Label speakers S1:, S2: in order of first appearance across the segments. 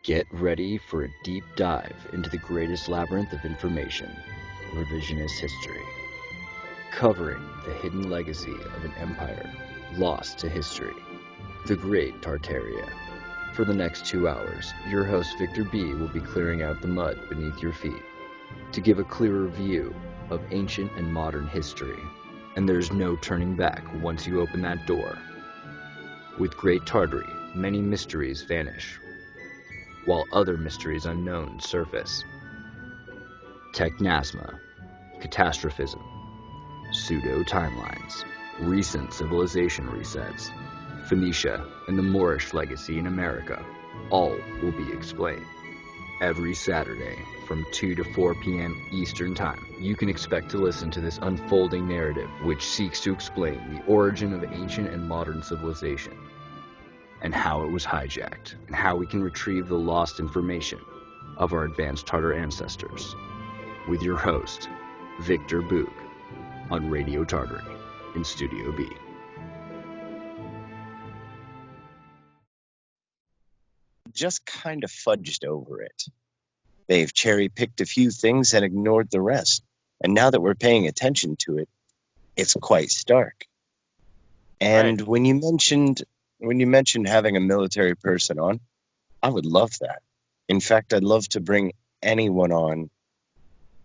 S1: Get ready for a deep dive into the greatest labyrinth of information, revisionist history, covering the hidden legacy of an empire lost to history, the Great Tartaria. For the next 2 hours, your host Victor B will be clearing out the mud beneath your feet to give a clearer view of ancient and modern history. And there's no turning back once you open that door. With Great Tartary, many mysteries vanish, while other mysteries unknown surface. Technasma, catastrophism, pseudo-timelines, recent civilization resets, Phoenicia and the Moorish legacy in America, all will be explained. Every Saturday from 2 to 4 p.m. Eastern Time, you can expect to listen to this unfolding narrative which seeks to explain the origin of ancient and modern civilization, and how it was hijacked, and how we can retrieve the lost information of our advanced Tartar ancestors. With your host, Victor Boog, on Radio Tartary in Studio B.
S2: Just kind of fudged over it. They've cherry-picked a few things and ignored the rest. And now that we're paying attention to it, it's quite stark. And
S3: Right.
S2: when you mentioned having a military person on, I would love that. In fact, I'd love to bring anyone on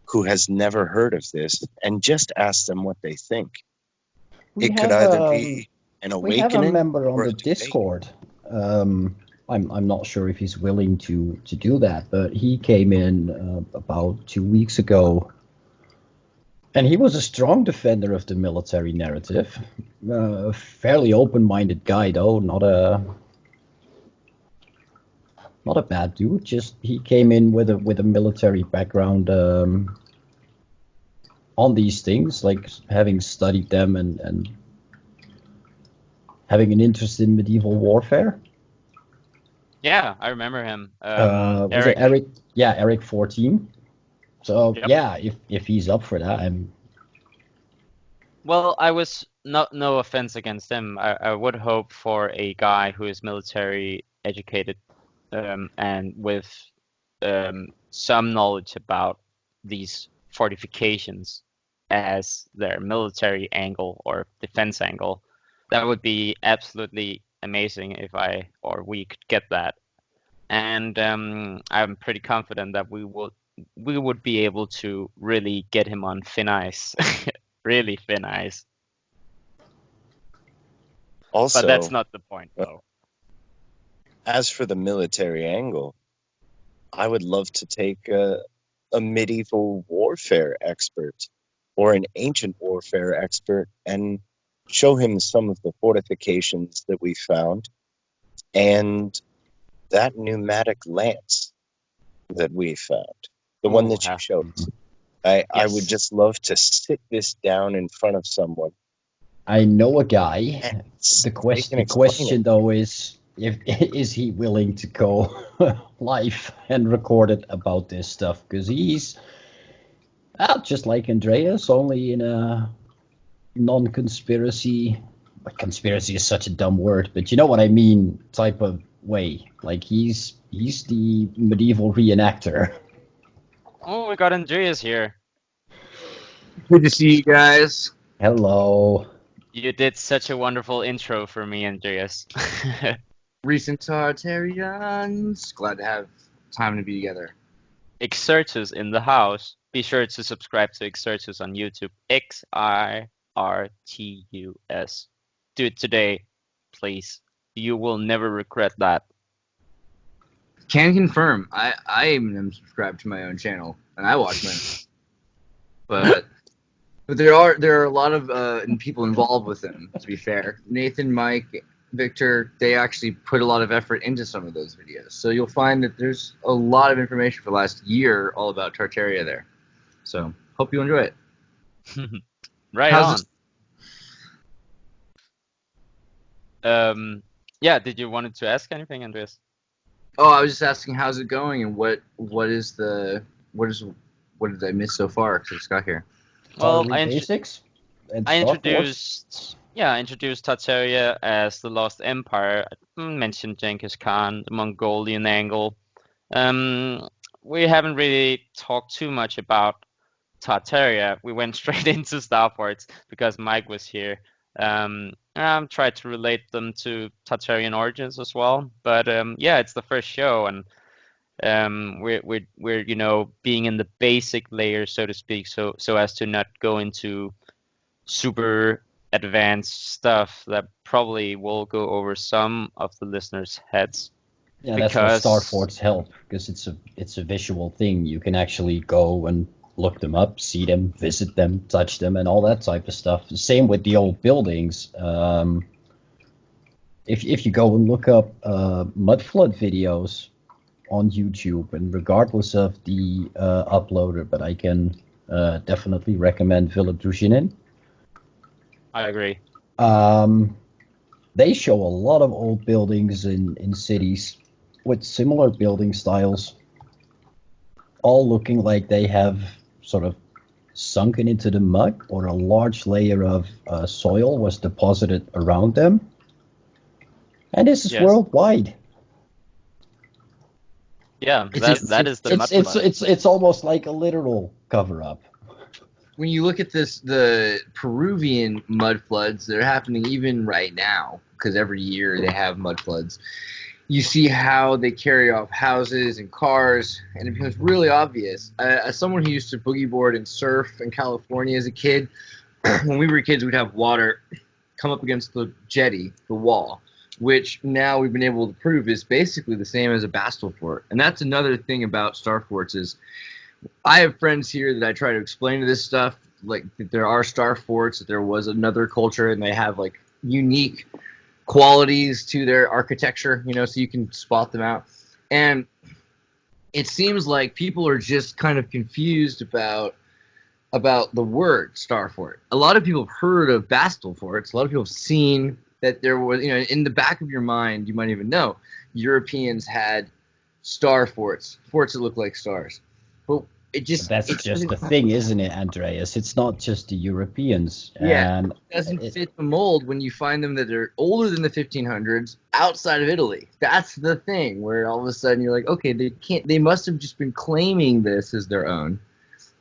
S2: who has never heard of this and just ask them what they think. It could either be an
S4: We have a
S2: awakening
S4: member on
S2: or a
S4: the
S2: debate.
S4: Discord. I'm not sure if he's willing to do that, but he came in about 2 weeks ago, and he was a strong defender of the military narrative. A fairly open-minded guy, though, not a bad dude. Just he came in with a military background on these things, like having studied them and having an interest in medieval warfare.
S3: Yeah, I remember him.
S4: Was
S3: Eric.
S4: it Eric? Yeah, Eric 14. So
S3: Yep.
S4: yeah, if he's up for that,
S3: Well, I was no offense against him. I would hope for a guy who is military educated and with some knowledge about these fortifications as their military angle or defense angle. That would be absolutely amazing if we could get that. And I'm pretty confident that we would be able to really get him on thin ice. Really thin ice.
S2: Also,
S3: But that's not the point, though.
S2: as for the military angle, I would love to take a medieval warfare expert or an ancient warfare expert and show him some of the fortifications that we found and that pneumatic lance that we found, the one that you
S3: yeah.
S2: showed. I
S3: Yes.
S2: would just love to sit this down in front of someone.
S4: I know a guy.
S2: and
S4: The
S2: they
S4: question,
S2: can explain
S4: question
S2: it.
S4: though is is he willing to go live and record it about this stuff? Because he's just like Andreas, only in a non-conspiracy. But conspiracy is such a dumb word, but you know what I mean. Type of way. Like he's the medieval reenactor.
S3: Oh, we got Andreas here.
S5: Good to see you guys.
S4: Hello.
S3: You did such a wonderful intro for me, Andreas.
S5: Recent Tartarians. Glad to have time to be together.
S3: Xirtus in the house. Be sure to subscribe to Xirtus on YouTube. Xirtus. Do it today, please. You will never regret that.
S5: Can confirm. I am subscribed to my own channel and I watch mine. But there are a lot of people involved with them. To be fair, Nathan, Mike, Victor, they actually put a lot of effort into some of those videos. So you'll find that there's a lot of information for the last year all about Tartaria there. So hope you enjoy it.
S3: Right
S5: How's
S3: on. Yeah, did you wanted to ask anything, Andreas?
S5: Oh, I was just asking how's it going and what did I miss so far because I just got here?
S3: Well,
S4: Basics. And
S3: I
S4: Star Wars?
S3: introduced Tartaria as the Lost Empire. I mentioned Genghis Khan, the Mongolian angle, We haven't really talked too much about Tartaria. We went straight into Star Forts because Mike was here. Tried to relate them to Tartarian origins as well. But yeah, it's the first show, and we're being in the basic layer, so to speak, so as to not go into super advanced stuff that probably will go over some of the listeners' heads.
S4: Yeah, that's where Star Forts help, because it's a visual thing. You can actually go and look them up, see them, visit them, touch them, and all that type of stuff. The same with the old buildings. If you go and look up mud flood videos on YouTube, and regardless of the uploader, but I can definitely recommend Philip Drushinin.
S3: I agree.
S4: They show a lot of old buildings in cities with similar building styles, all looking like they have sort of sunken into the mud, or a large layer of soil was deposited around them. And this is worldwide.
S3: Yeah, that is the mud flood.
S4: It's almost like a literal cover-up.
S5: When you look at the Peruvian mud floods, they're happening even right now, because every year they have mud floods. You see how they carry off houses and cars, and it becomes really obvious. As someone who used to boogie board and surf in California as a kid, when we were kids, we'd have water come up against the jetty, the wall, which now we've been able to prove is basically the same as a Bastille fort. And that's another thing about Star Forts is I have friends here that I try to explain to this stuff, like that there are Star Forts, that there was another culture, and they have like unique qualities to their architecture, so you can spot them out. And it seems like people are just kind of confused about the word Star Fort. A lot of people have heard of Bastille forts. A lot of people have seen that there was, in the back of your mind, you might even know, Europeans had star forts that look like stars. But
S4: that's just the thing, isn't it, Andreas? It's not just the Europeans.
S5: Yeah, it doesn't fit the mold when you find them that are older than the 1500s outside of Italy. That's the thing, where all of a sudden you're like, okay, they must have just been claiming this as their own,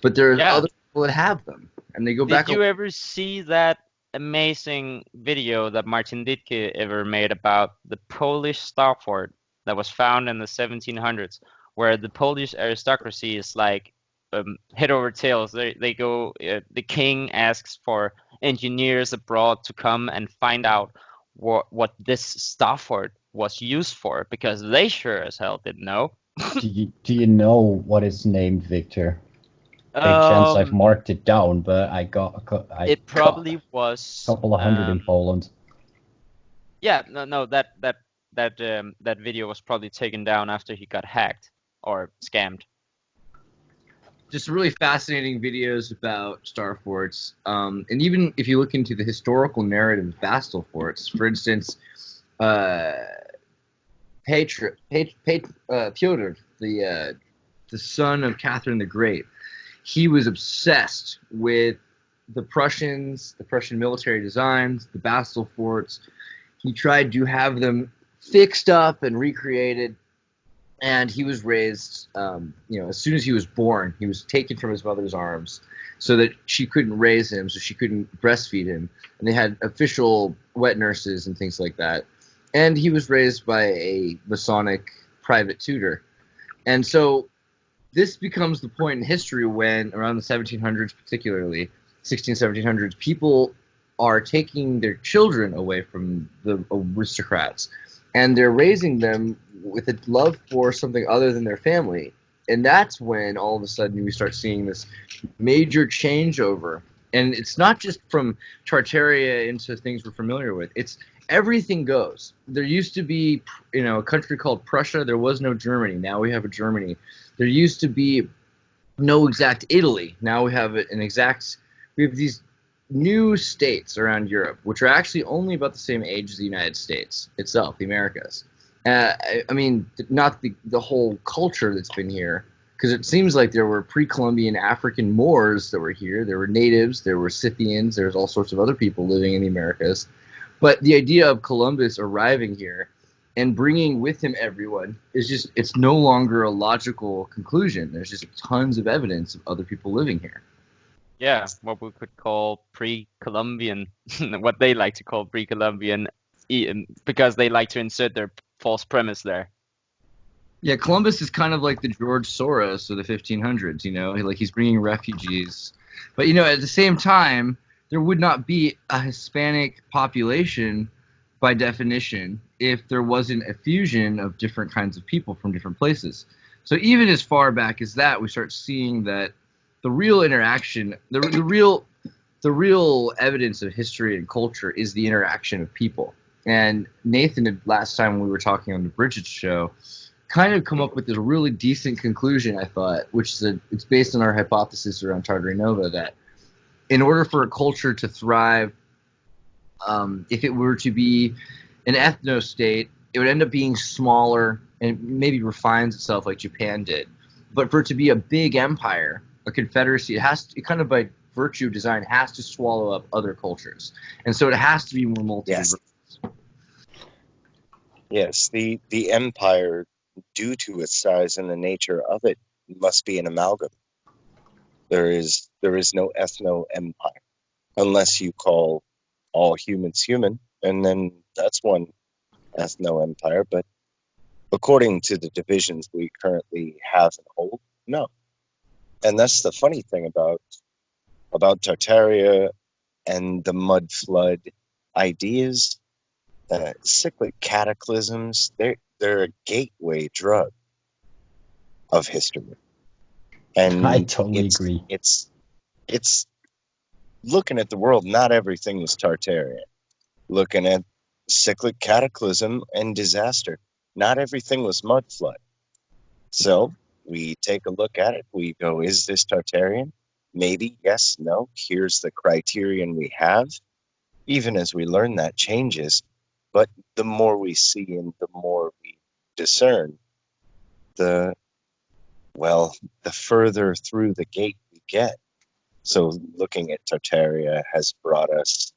S5: but there are other people that have them, and they go back.
S3: Did you ever see that amazing video that Martin Ditke ever made about the Polish Star Fort that was found in the 1700s, where the Polish aristocracy is like head over tails? They go. The king asks for engineers abroad to come and find out what this Star Fort was used for, because they sure as hell didn't know.
S4: Do you know what it's named, Victor? Big chance I've marked it down, but
S3: it probably was
S4: a couple of hundred in Poland.
S3: Yeah, no, that video was probably taken down after he got hacked or scammed.
S5: Just really fascinating videos about Star Forts, and even if you look into the historical narrative of Bastille forts, for instance, Pyotr, the son of Catherine the Great, he was obsessed with the Prussian military designs, the Bastille forts. He tried to have them fixed up and recreated. And he was raised, as soon as he was born, he was taken from his mother's arms so that she couldn't raise him, so she couldn't breastfeed him. And they had official wet nurses and things like that. And he was raised by a Masonic private tutor. And so this becomes the point in history when, around the 1700s particularly, 1700s, people are taking their children away from the aristocrats. And they're raising them with a love for something other than their family. And that's when all of a sudden we start seeing this major changeover. And it's not just from Tartaria into things we're familiar with. It's everything goes. There used to be, a country called Prussia. There was no Germany. Now we have a Germany. There used to be no exact Italy. Now we have we have these new states around Europe, which are actually only about the same age as the United States itself, the Americas. Not the whole culture that's been here, because it seems like there were pre-Columbian African Moors that were here. There were natives, there were Scythians, there's all sorts of other people living in the Americas. But the idea of Columbus arriving here and bringing with him everyone is just, it's no longer a logical conclusion. There's just tons of evidence of other people living here.
S3: Yeah, what we could call pre-Columbian, what they like to call pre-Columbian, because they like to insert their false premise there.
S5: Yeah, Columbus is kind of like the George Soros of the 1500s, you know, like he's bringing refugees. But, you know, at the same time, there would not be a Hispanic population by definition if there wasn't a fusion of different kinds of people from different places. So even as far back as that, we start seeing that the real interaction, the real evidence of history and culture is the interaction of people. And Nathan, last time we were talking on the Bridget show, kind of come up with this really decent conclusion, I thought, which is it's based on our hypothesis around Tartary Nova, that in order for a culture to thrive, if it were to be an ethno-state, it would end up being smaller and maybe refines itself like Japan did. But for it to be a big empire, a confederacy, it kind of by virtue of design has to swallow up other cultures. And so it has to be more multi-diverse.
S2: Yes, the empire, due to its size and the nature of it, must be an amalgam. There is no ethno-empire, unless you call all humans human, and then that's one ethno-empire. But according to the divisions we currently have and hold, no. And that's the funny thing about Tartaria and the mud flood ideas. Cyclic cataclysms, they're a gateway drug of history. And
S4: I totally agree.
S2: It's looking at the world, not everything was Tartarian. Looking at cyclic cataclysm and disaster, not everything was mud flood. So we take a look at it, we go, is this Tartarian? Maybe, yes, no. Here's the criterion we have. Even as we learn, that changes. But the more we see and the more we discern, the further through the gate we get. So looking at Tartaria has brought us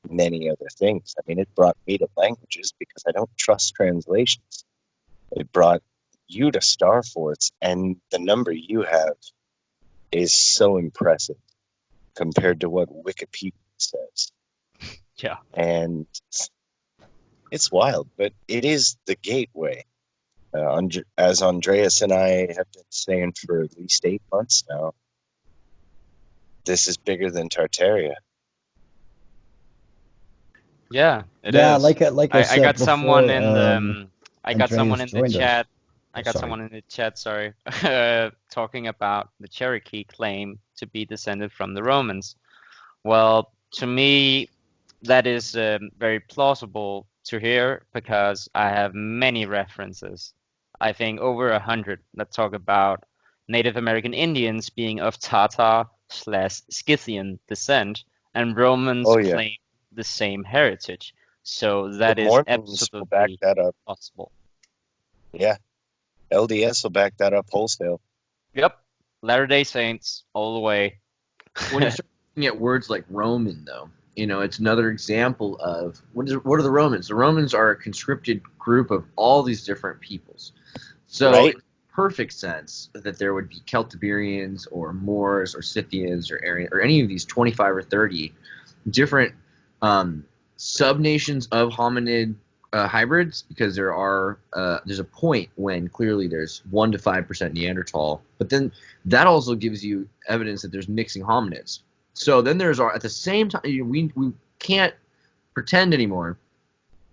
S2: many other things. I mean, it brought me to languages because I don't trust translations. It brought you to star forts, and the number you have is so impressive compared to what Wikipedia says.
S3: Yeah.
S2: And it's wild, but it is the gateway. As Andreas and I have been saying for at least 8 months now, this is bigger than Tartaria.
S3: Yeah, it
S4: Yeah,
S3: is.
S4: like I said
S3: I got
S4: before,
S3: someone in the I got someone in
S4: Andreas
S3: the
S4: joined us.
S3: chat. I got
S4: Sorry.
S3: someone in the chat, sorry, talking about the Cherokee claim to be descended from the Romans. Well, to me, that is very plausible to hear because I have many references. I think over 100 that talk about Native American Indians being of Tatar/Scythian descent, and Romans
S2: Oh, yeah.
S3: claim the same heritage. So that
S2: The
S3: is
S2: Mormons will back
S3: absolutely
S2: that up.
S3: possible.
S2: Yeah. LDS will back that up wholesale.
S3: Yep. Latter-day Saints all the way.
S5: When you start looking at words like Roman, though, you know, it's another example of what are the Romans? The Romans are a conscripted group of all these different peoples. So
S2: Right.
S5: it makes perfect sense that there would be Celtiberians or Moors or Scythians or Aryan or any of these 25 or 30 different sub-nations of hominid hybrids, because there's a point when clearly there's 1 to 5% Neanderthal, but then that also gives you evidence that there's mixing hominids. So then there's at the same time, we can't pretend anymore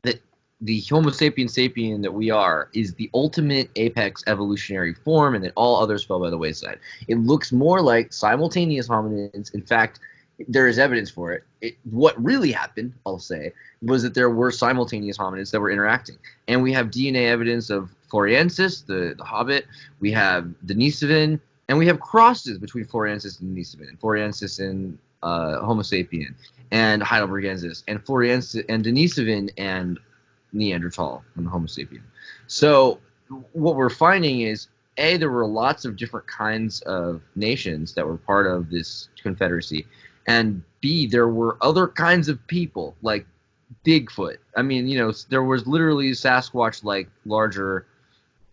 S5: that the Homo sapien sapien that we are is the ultimate apex evolutionary form and that all others fell by the wayside. It looks more like simultaneous hominids. In fact, there is evidence for it. What really happened, I'll say, was that there were simultaneous hominids that were interacting. And we have DNA evidence of Floriensis, the hobbit. We have Denisovan, and we have crosses between Floriensis and Denisovan, Floriensis and Homo sapien, and Heidelbergensis, and Floriensis and Denisovan and Neanderthal and Homo sapien. So what we're finding is, A, there were lots of different kinds of nations that were part of this confederacy, and B, there were other kinds of people, like Bigfoot. I mean, there was literally Sasquatch like larger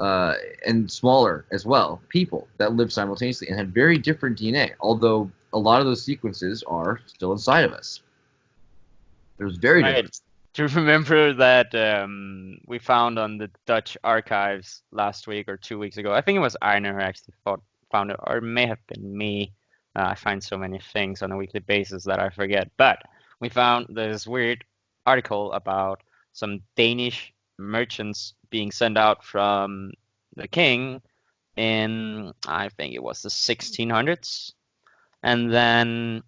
S5: and smaller as well people that lived simultaneously and had very different DNA. Although a lot of those sequences are still inside of us. It was very different.
S3: Do you remember that we found on the Dutch archives last week or 2 weeks ago? I think it was Einar who actually found it, or it may have been me. I find so many things on a weekly basis that I forget. But we found this weird article about some Danish merchants being sent out from the king in, I think it was the 1600s. And then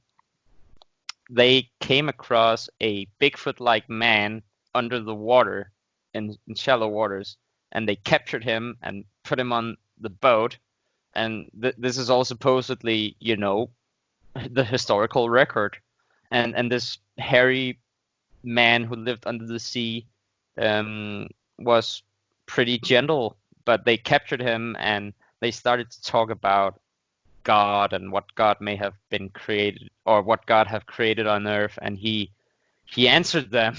S3: they came across a Bigfoot-like man under the water in shallow waters, and they captured him and put him on the boat. And this is all supposedly, the historical record. And this hairy man who lived under the sea was pretty gentle, but they captured him and they started to talk about God and what God may have been created, or what God have created on earth. And he answered them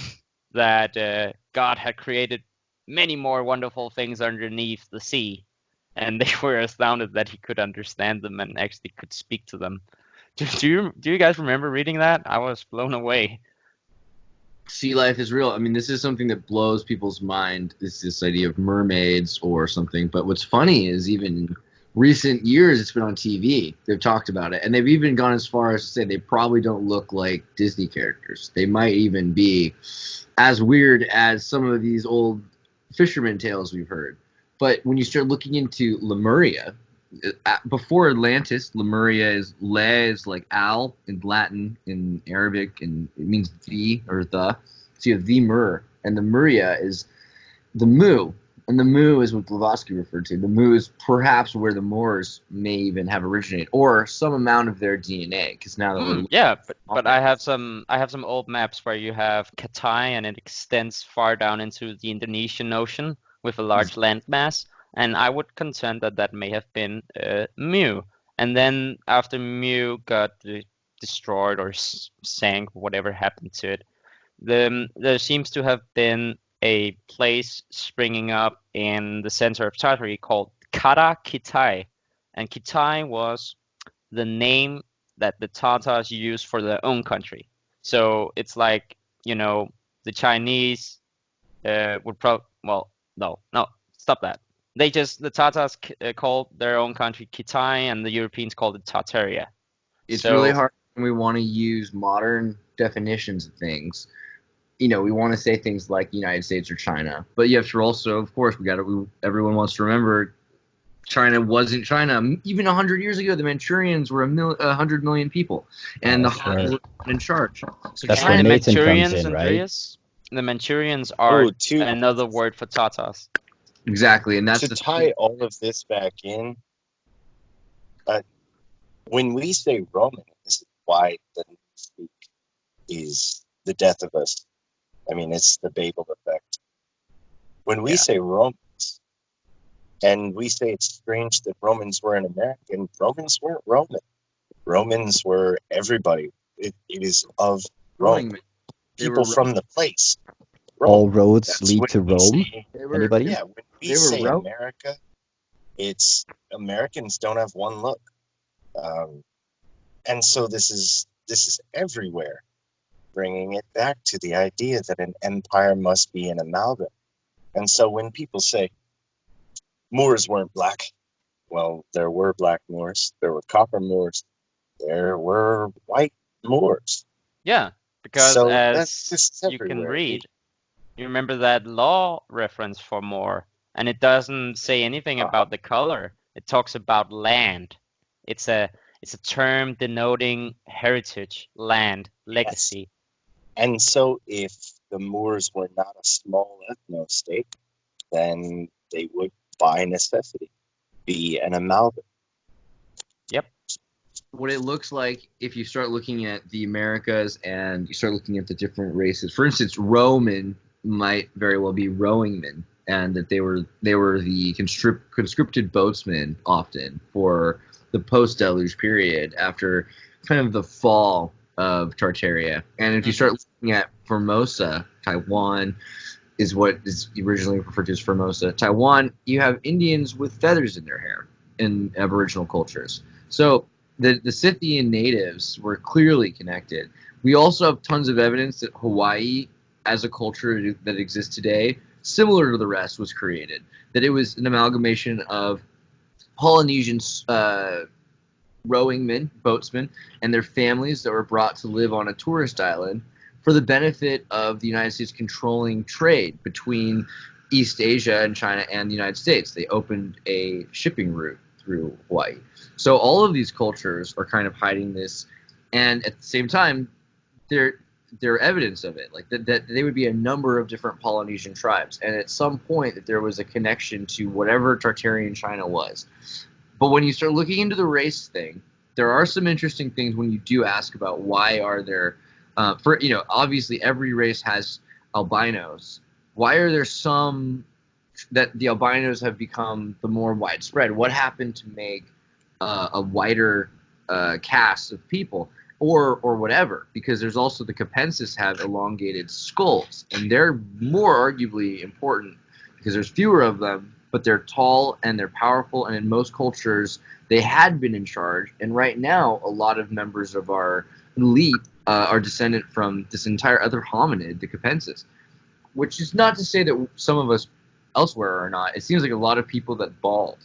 S3: that God had created many more wonderful things underneath the sea, and they were astounded that he could understand them and actually could speak to them. Do you guys remember reading that? I was blown away.
S5: Sea life is real. I mean, this is something that blows people's mind, is this idea of mermaids or something. But what's funny is even in recent years, it's been on TV. They've talked about it. And they've even gone as far as to say they probably don't look like Disney characters. They might even be as weird as some of these old fisherman tales we've heard. But when you start looking into Lemuria, before Atlantis, Lemuria is like owl in Latin, in Arabic, and it means the or the. So you have the Mur, and the Muria is the Mu, and the Mu is what Blavatsky referred to. The Mu is perhaps where the Moors may even have originated, or some amount of their DNA, because now that
S3: but I have some old maps where you have Katai, and it extends far down into the Indonesian Ocean with a large landmass. And I would contend that may have been Mu. And then after Mu got destroyed or sank, whatever happened to it, there seems to have been a place springing up in the center of Tartary called Kara Kitai. And Kitai was the name that the Tatars used for their own country. So it's like, the Chinese would probably, no, stop that. The Tatars called their own country Kitai, and the Europeans called it Tartaria.
S5: It's really hard when we want to use modern definitions of things. We want to say things like United States or China, but you have to also, of course, everyone wants to remember China wasn't China. Even 100 years ago, the Manchurians were 100 million people, and the Han were in charge.
S4: So that's where Nathan comes in, right?
S3: Andreas, the Manchurians are another word for Tatars.
S5: Exactly, and that's
S2: to tie all of this back in. When we say Roman, this is why the speak is the death of us. I mean, it's the Babel effect. When we say Romans, and we say it's strange that Romans were an American, Romans weren't Roman. Romans were everybody. It is of Rome. People from the place.
S4: Rome. All roads lead to Rome. Anybody?
S2: Yeah, when we say America, it's Americans don't have one look, and so this is everywhere, bringing it back to the idea that an empire must be an amalgam. And so when people say Moors weren't black, well, there were black Moors, there were copper Moors, there were white Moors.
S3: Yeah, because as you can read. You remember that law reference for Moor, and it doesn't say anything about the color. It talks about land. It's a term denoting heritage, land, legacy.
S2: Yes. And so if the Moors were not a small ethno-state, then they would, by necessity, be an amalgam.
S3: Yep.
S5: What it looks like if you start looking at the Americas and you start looking at the different races. For instance, Roman might very well be rowingmen, and that they were the conscripted boatsmen often for the post-deluge period after kind of the fall of Tartaria. And if you start looking at Formosa, Taiwan is what is originally referred to as Formosa. Taiwan, you have Indians with feathers in their hair in Aboriginal cultures. So the Scythian natives were clearly connected. We also have tons of evidence that Hawaii, as a culture that exists today, similar to the rest, was created. That it was an amalgamation of Polynesian rowing men, boatsmen, and their families that were brought to live on a tourist island for the benefit of the United States controlling trade between East Asia and China and the United States. They opened a shipping route through Hawaii. So all of these cultures are kind of hiding this, and at the same time, they're evidence of it. Like that they would be a number of different Polynesian tribes, and at some point that there was a connection to whatever Tartarian China was. But when you start looking into the race thing, there are some interesting things when you do ask about why are there, obviously every race has albinos. Why are there some that the albinos have become the more widespread? What happened to make a wider cast of people, or whatever? Because there's also the Capensis have elongated skulls, and they're more arguably important because there's fewer of them. But they're tall and they're powerful, and in most cultures they had been in charge. And right now, a lot of members of our elite are descendant from this entire other hominid, the Capensis. Which is not to say that some of us elsewhere are not. It seems like a lot of people that bald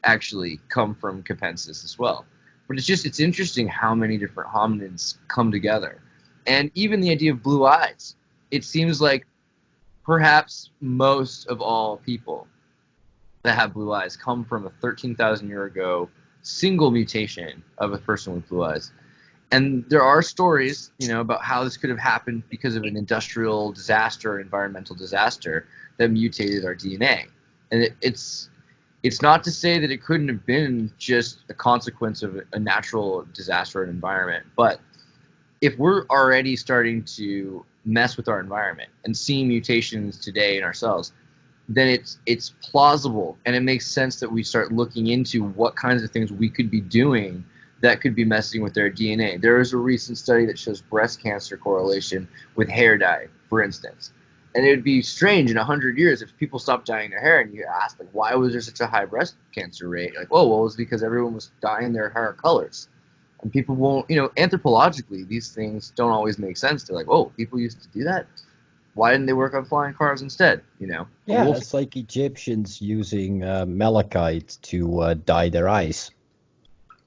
S5: actually come from Capensis as well. But it's interesting how many different hominids come together, and even the idea of blue eyes. It seems like perhaps most of all people that have blue eyes come from a 13,000 year ago single mutation of a person with blue eyes. And there are stories, about how this could have happened because of an industrial disaster, environmental disaster that mutated our DNA. And it's not to say that it couldn't have been just a consequence of a natural disaster and environment, but if we're already starting to mess with our environment and seeing mutations today in ourselves, then it's plausible, and it makes sense that we start looking into what kinds of things we could be doing that could be messing with their DNA. There is a recent study that shows breast cancer correlation with hair dye, for instance. And it would be strange in 100 years if people stopped dyeing their hair, and you ask, like, why was there such a high breast cancer rate? Like, oh, well, it was because everyone was dyeing their hair colors. And people won't, anthropologically, these things don't always make sense. They're like, oh, people used to do that? Why didn't they work on flying cars instead?
S4: Yeah, it's like Egyptians using malachite to dye their eyes,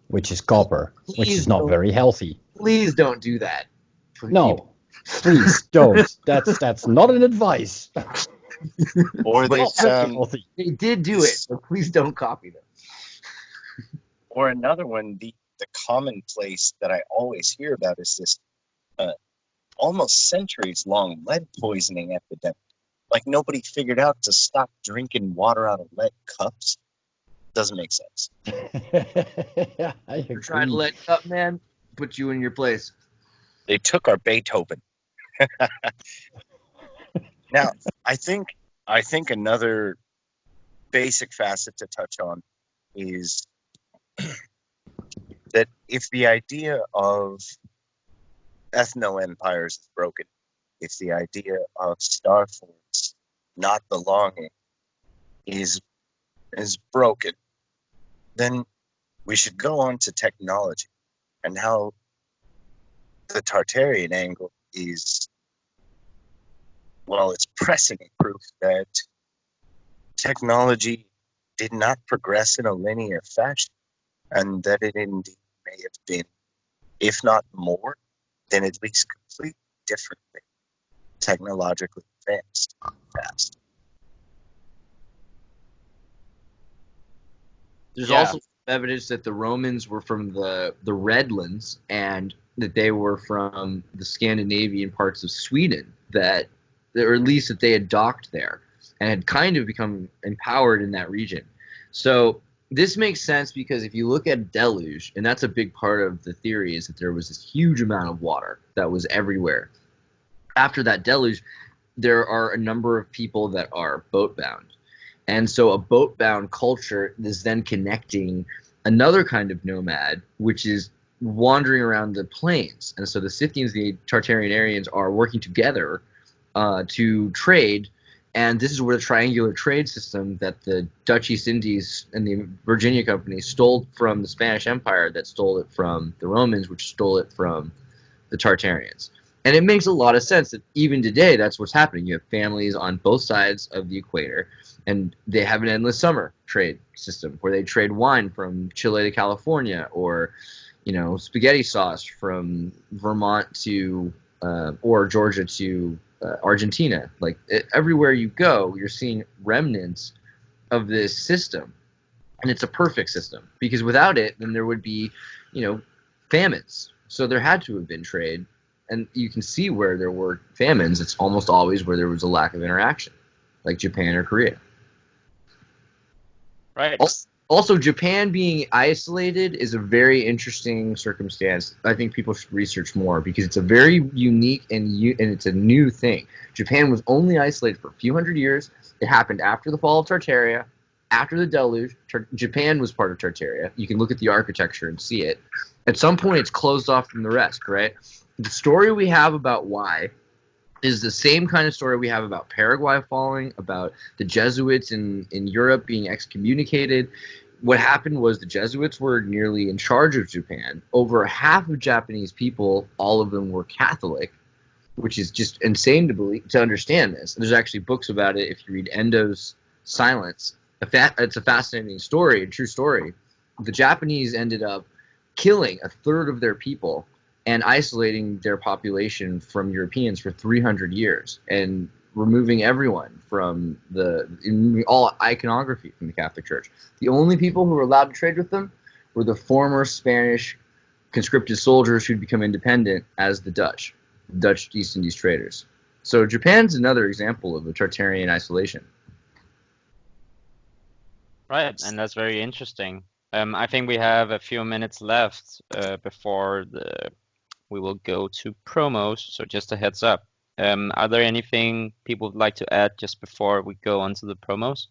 S4: which is copper, which is not very healthy.
S5: Please don't do that.
S4: No, please don't. That's not an advice.
S2: Or
S5: But
S2: this,
S5: they did do it, so please don't copy them.
S2: or another one, the commonplace that I always hear about is this almost centuries-long lead poisoning epidemic. Like, nobody figured out to stop drinking water out of lead cups. Doesn't make sense.
S4: I agree.
S5: Trying to let up, man, put you in your place.
S2: They took our Beethoven. Now, I think another basic facet to touch on is that if the idea of ethno-empires is broken, if the idea of star forts not belonging is broken, then we should go on to technology and how the Tartarian angle is, well, it's precedent proof that technology did not progress in a linear fashion, and that it indeed may have been, if not more, then at least completely differently technologically advanced fast.
S5: There's also evidence that the Romans were from the Redlands, and that they were from the Scandinavian parts of Sweden, or at least that they had docked there and had kind of become empowered in that region. So this makes sense because if you look at deluge, and that's a big part of the theory, is that there was this huge amount of water that was everywhere. After that deluge, there are a number of people that are boat-bound. And so a boat-bound culture is then connecting another kind of nomad, which is wandering around the plains. And so the Scythians, the Tartarian Aryans, are working together to trade. And this is where the triangular trade system that the Dutch East Indies and the Virginia Company stole from the Spanish Empire, that stole it from the Romans, which stole it from the Tartarians. And it makes a lot of sense that even today that's what's happening. You have families on both sides of the equator, and they have an endless summer trade system where they trade wine from Chile to California, or spaghetti sauce from Vermont to or Georgia to Argentina. Like everywhere you go, you're seeing remnants of this system, and it's a perfect system, because without it, then there would be, famines. So there had to have been trade, and you can see where there were famines. It's almost always where there was a lack of interaction, like Japan or Korea.
S3: Right.
S5: Also, Japan being isolated is a very interesting circumstance. I think people should research more, because it's a very unique and it's a new thing. Japan was only isolated for a few hundred years. It happened after the fall of Tartaria, after the deluge. Japan was part of Tartaria. You can look at the architecture and see it. At some point, it's closed off from the rest, right? The story we have about why is the same kind of story we have about Paraguay falling, about the Jesuits in Europe being excommunicated. What happened was the Jesuits were nearly in charge of Japan. Over half of Japanese people, all of them were Catholic, which is just insane to understand this. There's actually books about it if you read Endo's Silence. It's a fascinating story, a true story. The Japanese ended up killing a third of their people and isolating their population from Europeans for 300 years, and removing everyone from all iconography from the Catholic Church. The only people who were allowed to trade with them were the former Spanish conscripted soldiers who'd become independent as the Dutch East Indies traders. So Japan's another example of a Tartarian isolation.
S3: Right, and that's very interesting. I think we have a few minutes left before we will go to promos, so just a heads up. Are there anything people would like to add just before we go on to the promos?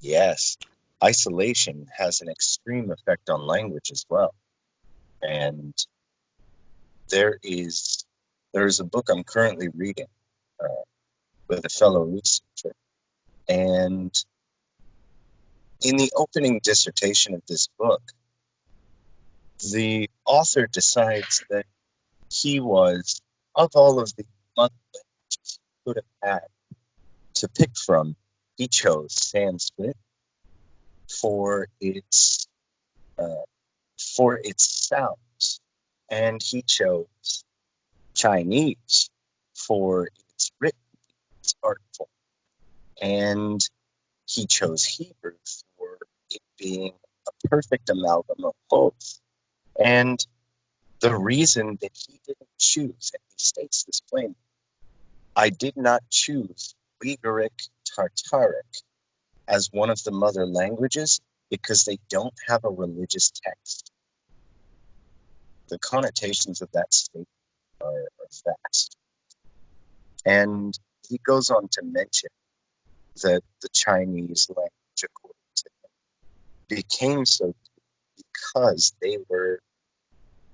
S2: Yes. Isolation has an extreme effect on language as well. And there's a book I'm currently reading with a fellow researcher. And in the opening dissertation of this book, the author decides that he was, of all of the mother languages he could have had to pick from, he chose Sanskrit for its sounds, and he chose Chinese for its written, its art form, and he chose Hebrew for it being a perfect amalgam of both. And the reason that he didn't choose, and he states this plainly, I did not choose Uyghuric Tartaric as one of the mother languages because they don't have a religious text. The connotations of that statement are vast. And he goes on to mention that the Chinese language, according to him, became so because they were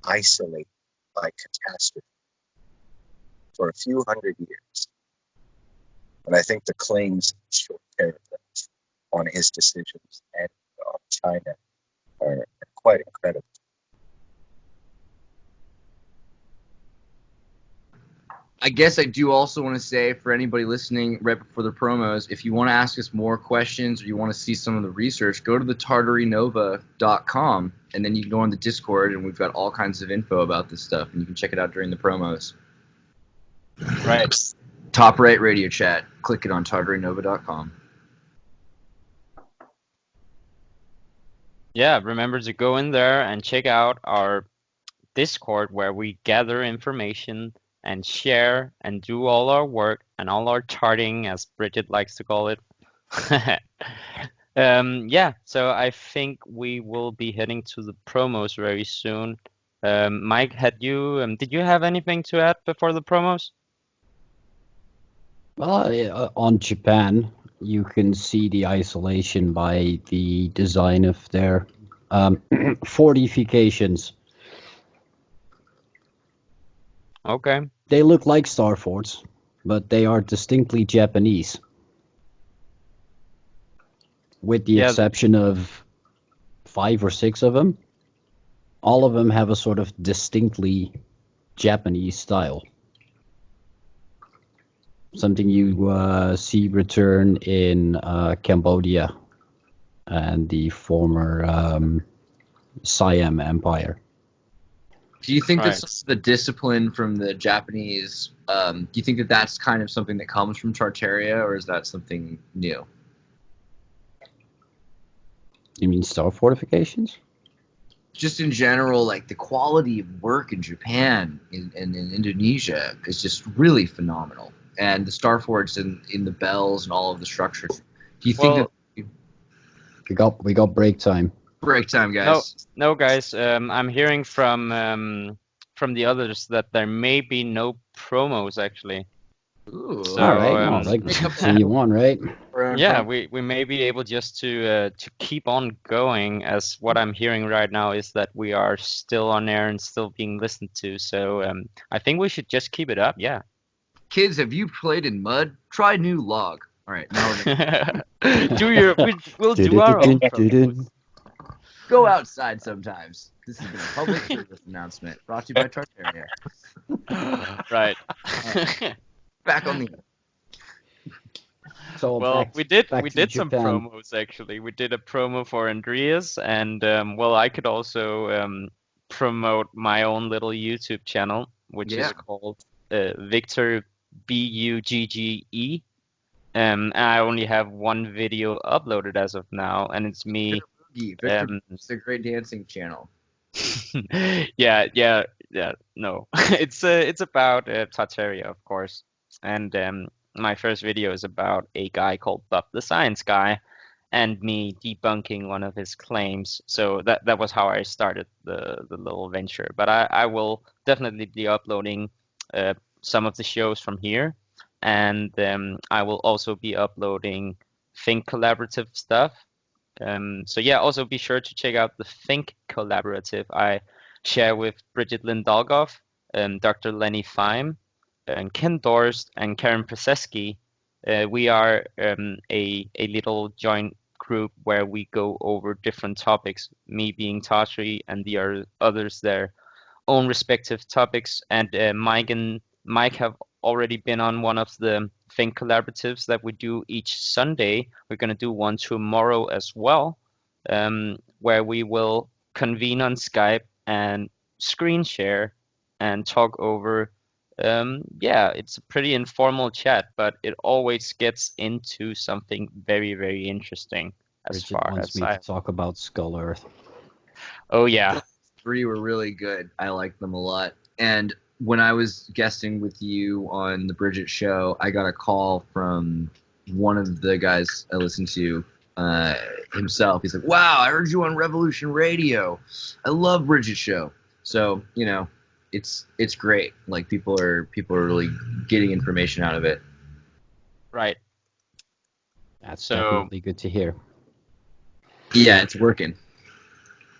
S2: isolated by catastrophe for a few hundred years. And I think the claims in the short paragraph on his decisions and on China are quite incredible.
S5: I guess I do also want to say, for anybody listening right before the promos, if you want to ask us more questions or you want to see some of the research, go to the tartarynova.com, and then you can go on the Discord, and we've got all kinds of info about this stuff, and you can check it out during the promos.
S3: Right.
S5: Top right radio chat. Click it on tartarynova.com.
S3: Yeah, remember to go in there and check out our Discord, where we gather information and share and do all our work and all our charting, as Bridget likes to call it. Yeah, so I think we will be heading to the promos very soon. Mike, did you have anything to add before the promos?
S4: Well, on Japan, you can see the isolation by the design of their Fortifications.
S3: Okay.
S4: They look like star forts, but they are distinctly Japanese. With the
S3: Yeah.
S4: exception of 5 or 6 of them, all of them have a sort of distinctly Japanese style. Something you see return in Cambodia and the former Siam Empire.
S5: Do you think
S3: Right.
S5: that's the discipline from the Japanese? Do you think that that's kind of something that comes from Tartaria, or is that something new?
S4: You mean star fortifications?
S5: Just in general, like the quality of work in Japan and in Indonesia is just really phenomenal. And the star forts and in the bells and all of the structures. Do you think that
S4: We got break time.
S5: break time, guys?
S3: No, guys. I'm hearing from the others that there may be no promos actually.
S5: Ooh.
S3: So,
S4: All right,
S3: um,
S4: well, like see you on, right?
S3: Yeah, we may be able just to keep on going, as what I'm hearing right now is that we are still on air and still being listened to. So I think we should just keep it up. Yeah.
S5: Kids, have you played in mud? Try new log. All right, now we're gonna
S3: We'll do our own promos.
S5: go outside sometimes. This has been a public service announcement brought to you by Tartaria.
S3: Right.
S5: Back on the
S4: So
S3: Well,
S4: back,
S3: we did
S4: back to
S3: some
S4: Japan.
S3: promos actually. We did a promo for Andreas, and well, I could also promote my own little YouTube channel, which
S5: Yeah.
S3: is called Victor Bugge. And I only have one video uploaded as of now, and it's me.
S5: Victor, it's a great dancing channel.
S3: Yeah. No, it's about Tartaria, of course, and my first video is about a guy called Bob the Science Guy, and me debunking one of his claims. So that was how I started the little venture. But I will definitely be uploading some of the shows from here, and I will also be uploading Think Collaborative stuff. So yeah, also be sure to check out the Think Collaborative I share with Bridget Lynn Dolgoff, Dr. Lenny Feim, and Ken Dorst and Karen Przeski. We are a little joint group where we go over different topics, me being Tartary and the others their own respective topics. And Mike have already been on one of the Think Collaboratives that we do each Sunday. We're going to do one tomorrow as well, where we will convene on Skype and screen share and talk over. Yeah, it's a pretty informal chat, but it always gets into something very, very interesting as
S4: Bridget
S3: far
S4: wants
S3: as
S4: me to talk about Skull Earth.
S3: Oh yeah.
S5: 3 were really good. I liked them a lot. And when I was guesting with you on the Bridget show, I got a call from one of the guys I listened to himself. He's like, "Wow, I heard you on Revolution Radio. I love Bridget's show." So, you know, it's great. Like people are really getting information out of it.
S3: Right.
S4: That's
S3: So-
S4: definitely good to hear.
S5: Yeah, it's working.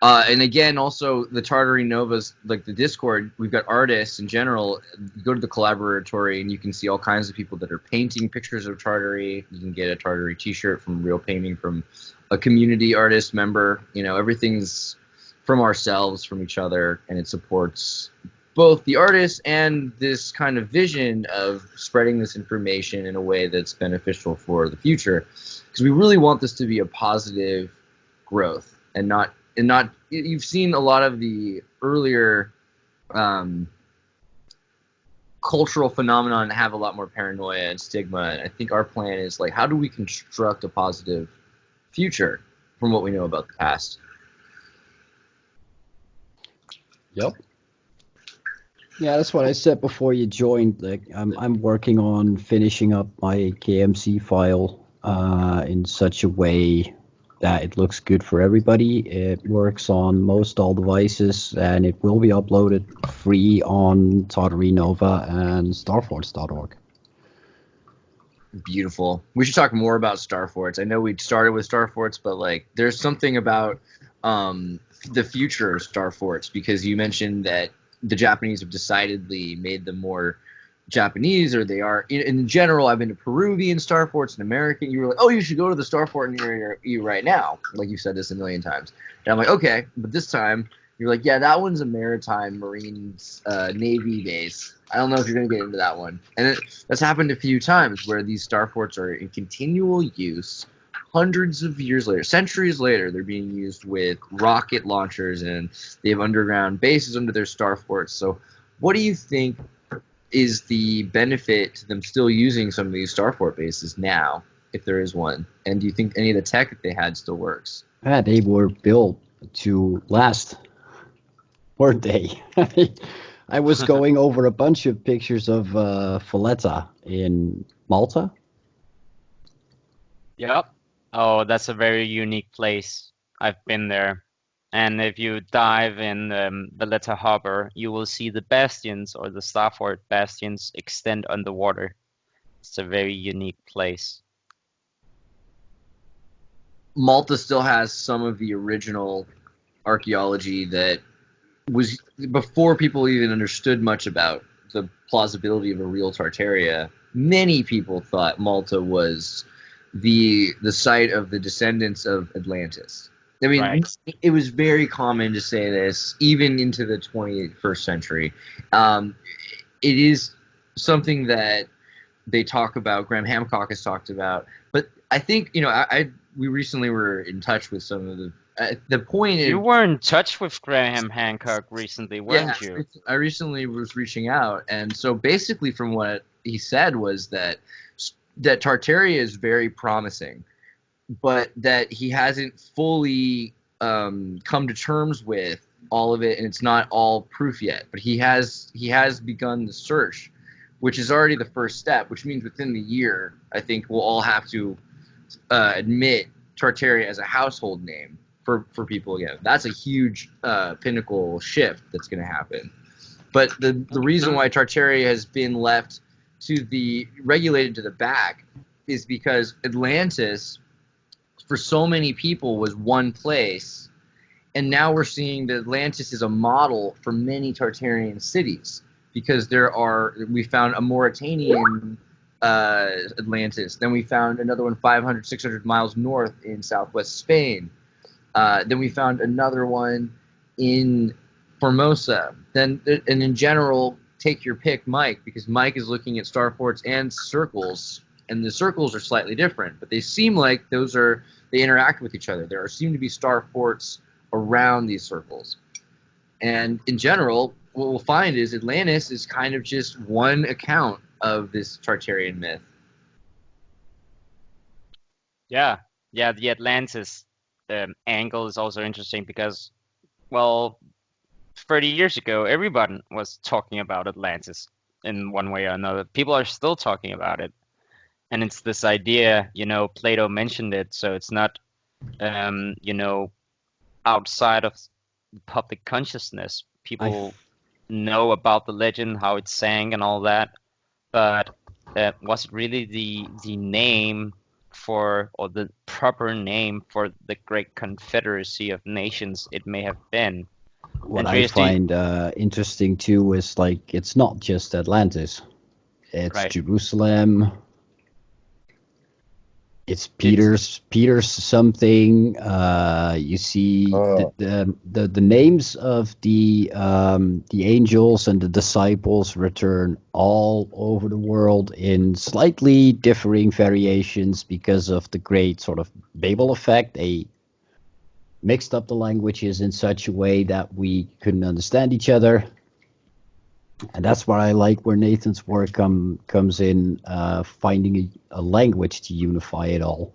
S5: And again, also the Tartary Novas, like the Discord, we've got artists in general. You go to the Collaboratory and you can see all kinds of people that are painting pictures of Tartary. You can get a Tartary t-shirt from Real Painting from a community artist member. You know, everything's from ourselves, from each other, and it supports both the artists and this kind of vision of spreading this information in a way that's beneficial for the future. Because we really want this to be a positive growth and not you've seen a lot of the earlier cultural phenomenon have a lot more paranoia and stigma, and I think our plan is like, how do we construct a positive future from what we know about the past?
S4: Yep. Yeah, that's what I said before you joined. Like, I'm working on finishing up my KMC file in such a way that it looks good for everybody. It works on most all devices, and it will be uploaded free on Tartary Nova and starforts.org.
S5: Beautiful. We should talk more about Starforts. I know we started with Starforts, but like, there's something about the future of star forts, because you mentioned that the Japanese have decidedly made them more Japanese, or they are in general. I've been to Peruvian star forts and American. You were like, oh, you should go to the star fort near you right now. Like you've said this a million times. And I'm like, okay, but this time you're like, yeah, that one's a maritime Marines Navy base. I don't know if you're going to get into that one. And that's happened a few times where these star forts are in continual use. Hundreds of years later, centuries later, they're being used with rocket launchers, and they have underground bases under their star forts. So what do you think is the benefit to them still using some of these star fort bases now, if there is one? And do you think any of the tech that they had still works?
S4: Yeah, they were built to last, weren't they? I was going over a bunch of pictures of Valletta in Malta.
S3: Yep. Oh, that's a very unique place. I've been there. And if you dive in Valletta Harbor, you will see the bastions, or the star fort bastions, extend underwater. It's a very unique place.
S5: Malta still has some of the original archaeology that was before people even understood much about the plausibility of a real Tartaria. Many people thought Malta was the site of the descendants of Atlantis. I mean,
S3: Right.
S5: It was very common to say this even into the 21st century. It is something that they talk about, Graham Hancock has talked about, but I think, we recently were in touch with some of the point is,
S3: You were in touch with Graham Hancock recently, weren't you?
S5: I recently was reaching out, and so basically from what he said was that Tartaria is very promising, but that he hasn't fully come to terms with all of it, and it's not all proof yet. But he has begun the search, which is already the first step, which means within the year, I think we'll all have to admit Tartaria as a household name for people again. That's a huge pinnacle shift that's going to happen. But the reason why Tartaria has been left regulated to the back is because Atlantis, for so many people, was one place, and now we're seeing that Atlantis is a model for many Tartarian cities, because we found a Mauritanian Atlantis, then we found another one 500, 600 miles north in southwest Spain, then we found another one in Formosa, and in general, take your pick, Mike, because Mike is looking at star forts and circles, and the circles are slightly different, but they seem like they interact with each other. There seem to be star forts around these circles. And in general, what we'll find is Atlantis is kind of just one account of this Tartarian myth.
S3: Yeah, the Atlantis angle is also interesting because, well, 30 years ago, everyone was talking about Atlantis in one way or another. People are still talking about it. And it's this idea, Plato mentioned it, so it's not, outside of public consciousness. People know about the legend, how it sang and all that, but was it really the name for, or the proper name for, the great confederacy of nations it may have been?
S4: What I find interesting too is, like, it's not just Atlantis. It's
S3: Right.
S4: Jerusalem. It's Peter's something. You see the names of the angels and the disciples return all over the world in slightly differing variations because of the great sort of Babel effect. They mixed up the languages in such a way that we couldn't understand each other. And that's what I like, where Nathan's work comes in, finding a language to unify it all.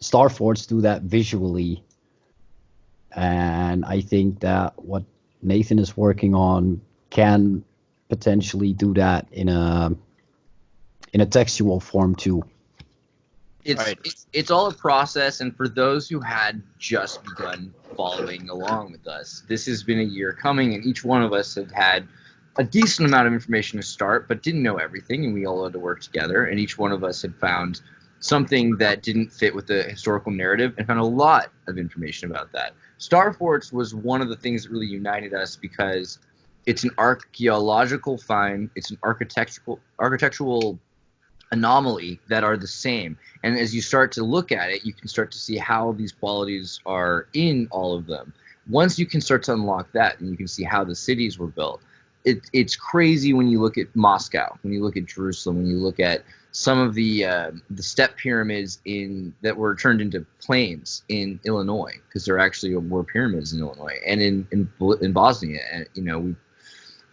S4: Star forts do that visually, and I think that what Nathan is working on can potentially do that in a textual form too.
S5: It's all a process, and for those who had just begun following along with us, this has been a year coming, and each one of us had a decent amount of information to start, but didn't know everything, and we all had to work together, and each one of us had found something that didn't fit with the historical narrative, and found a lot of information about that. Star forts was one of the things that really united us because it's an archaeological find, it's an architectural anomaly that are the same. And as you start to look at it, you can start to see how these qualities are in all of them. Once you can start to unlock that, and you can see how the cities were built, it's crazy when you look at Moscow, when you look at Jerusalem, when you look at some of the step pyramids that were turned into plains in Illinois, because there actually were pyramids in Illinois and in Bosnia. And we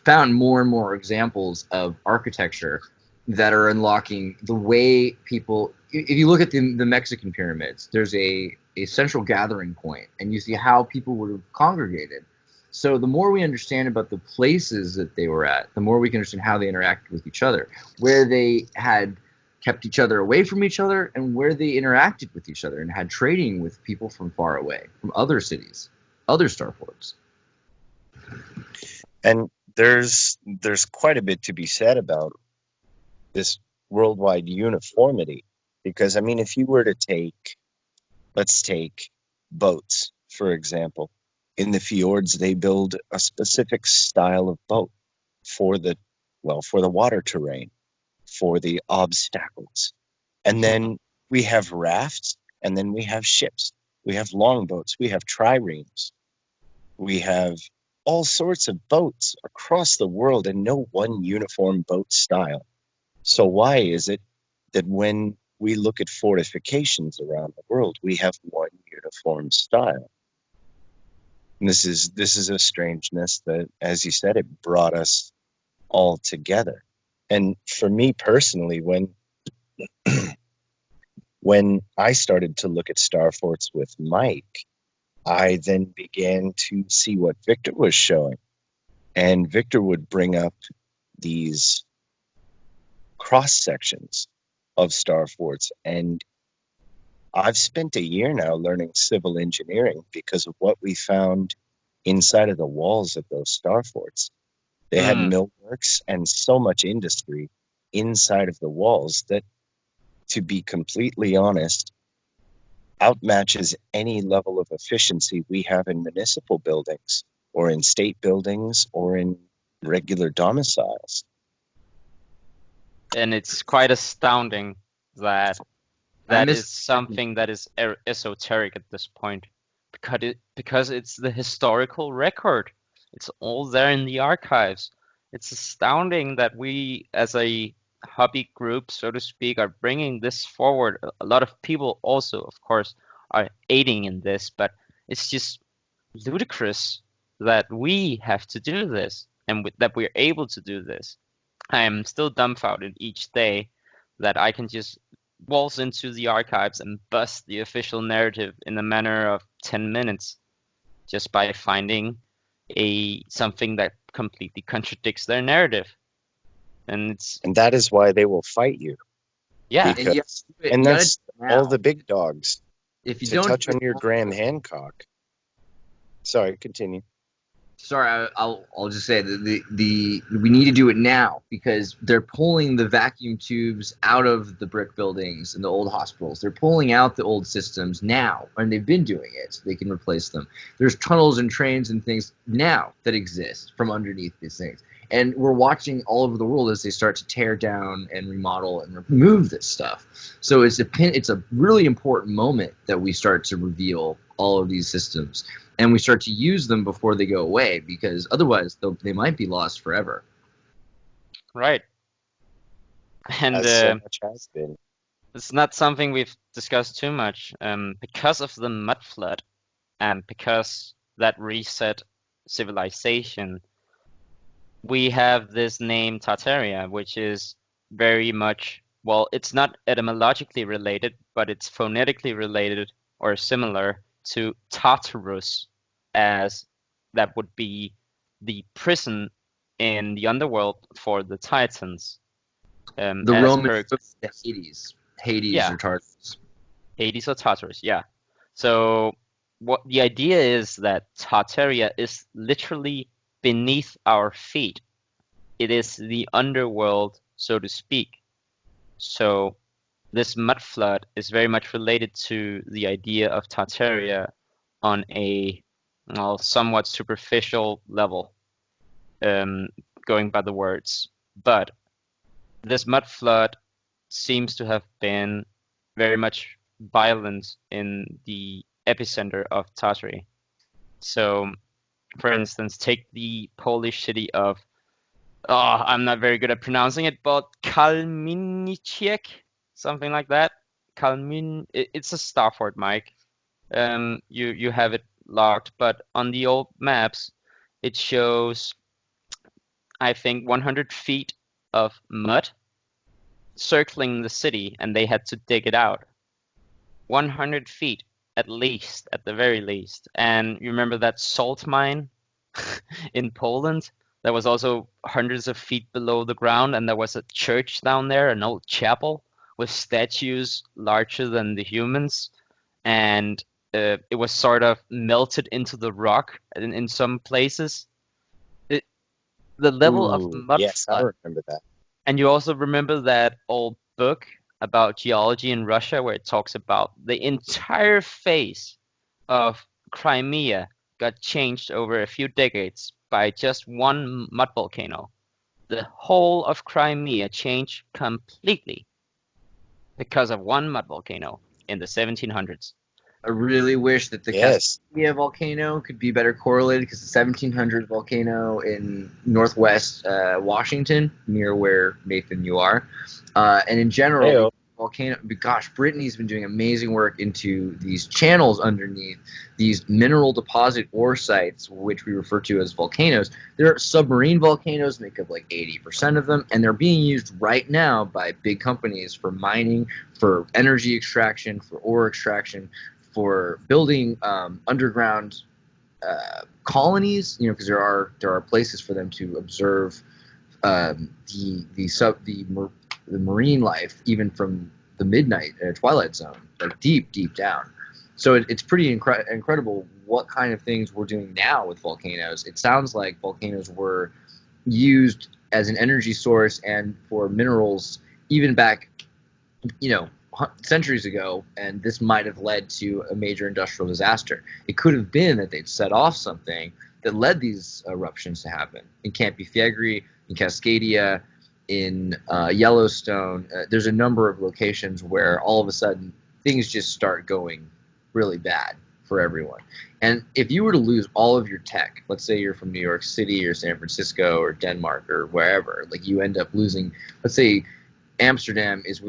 S5: found more and more examples of architecture that are unlocking the way people. If you look at the Mexican pyramids, there's a central gathering point, and you see how people would have congregated. So the more we understand about the places that they were at, the more we can understand how they interacted with each other, where they had kept each other away from each other, and where they interacted with each other and had trading with people from far away, from other cities, other star forts.
S2: And there's quite a bit to be said about this worldwide uniformity, because I mean, if you were to let's take boats, for example. In the fjords, they build a specific style of boat for the water terrain, for the obstacles. And then we have rafts, and then we have ships. We have longboats, we have triremes. We have all sorts of boats across the world, and no one uniform boat style. So why is it that when we look at fortifications around the world, we have one uniform style? And this is a strangeness that, as you said, it brought us all together. And for me personally, when I started to look at star forts with Mike, I then began to see what Victor was showing. And Victor would bring up these cross sections of star forts, and I've spent a year now learning civil engineering because of what we found inside of the walls of those star forts. They had millworks and so much industry inside of the walls that, to be completely honest, outmatches any level of efficiency we have in municipal buildings or in state buildings or in regular domiciles.
S3: And it's quite astounding that is something that is esoteric at this point, because it's the historical record. It's all there in the archives. It's astounding that we, as a hobby group, so to speak, are bringing this forward. A lot of people also, of course, are aiding in this, but it's just ludicrous that we have to do this and that we're able to do this. I am still dumbfounded each day that I can just waltz into the archives and bust the official narrative in a matter of 10 minutes just by finding something that completely contradicts their narrative. And
S2: that is why they will fight you.
S3: Yeah.
S2: And that's all the big dogs.
S5: If you
S2: to
S5: don't
S2: touch on your Graham Hancock. Sorry, continue.
S5: Sorry, I'll just say that we need to do it now, because they're pulling the vacuum tubes out of the brick buildings and the old hospitals. They're pulling out the old systems now, and they've been doing it so they can replace them. There's tunnels and trains and things now that exist from underneath these things. And we're watching all over the world as they start to tear down and remodel and remove this stuff. So it's a really important moment that we start to reveal all of these systems, and we start to use them before they go away, because otherwise they might be lost forever.
S3: Right. And
S2: as so much has been.
S3: It's not something we've discussed too much, because of the mud flood, and because that reset civilization. We have this name Tartaria, which is very much, well, it's not etymologically related, but it's phonetically related or similar to Tartarus, as that would be the prison in the underworld for the Titans.
S5: The Roman Hades
S3: Yeah.
S5: or Tartarus.
S3: Hades or Tartarus, yeah. So what the idea is that Tartaria is literally beneath our feet. It is the underworld, so to speak. So this mud flood is very much related to the idea of Tartaria on a somewhat superficial level, going by the words. But this mud flood seems to have been very much violent in the epicenter of Tartary. So, for instance, take the Polish city of, I'm not very good at pronouncing it, but Kalmyciek, something like that. It's a Stafford, Mike. You have it locked, but on the old maps, it shows, I think, 100 feet of mud circling the city, and they had to dig it out. 100 feet, at least, at the very least. And you remember that salt mine in Poland that was also hundreds of feet below the ground, and there was a church down there, an old chapel with statues larger than the humans, and it was sort of melted into the rock in some places. The level of mud
S2: yes, I
S3: flood.
S2: remember that.
S3: And you also remember that old book about geology in Russia where it talks about the entire face of Crimea got changed over a few decades by just one mud volcano. The whole of Crimea changed completely because of one mud volcano in the 1700s.
S5: I really wish that the Cascadia volcano could be better correlated, because the 1700 volcano in northwest Washington, near where, Nathan, you are, and in general, volcano. Gosh, Brittany's been doing amazing work into these channels underneath these mineral deposit ore sites, which we refer to as volcanoes. They're submarine volcanoes, make up like 80% of them, and they're being used right now by big companies for mining, for energy extraction, for ore extraction, for building underground colonies, because there are places for them to observe the marine life, even from the midnight twilight zone, like deep down. So it's pretty incredible what kind of things we're doing now with volcanoes. It sounds like volcanoes were used as an energy source and for minerals even back, centuries ago, and this might have led to a major industrial disaster. It could have been that they'd set off something that led these eruptions to happen. In Campi-Flegrei, in Cascadia, in Yellowstone, there's a number of locations where all of a sudden things just start going really bad for everyone. And if you were to lose all of your tech, let's say you're from New York City or San Francisco or Denmark or wherever, like you end up losing, let's say Amsterdam is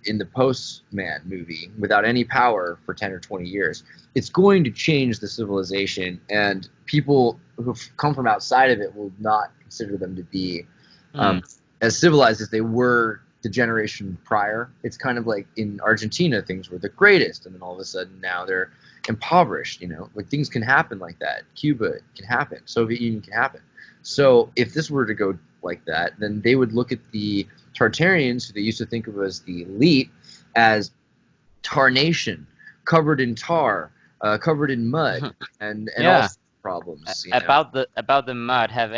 S5: in the Postman movie without any power for 10 or 20 years. It's going to change the civilization, and people who come from outside of it will not consider them to be as civilized as they were the generation prior. It's kind of like in Argentina, things were the greatest, and then all of a sudden now they're impoverished. Like things can happen like that. Cuba can happen. Soviet Union can happen. So if this were to go like that, then they would look at the Tartarians, who they used to think of as the elite, as tarnation, covered in tar, covered in mud, and all sorts of problems.
S3: About the mud, have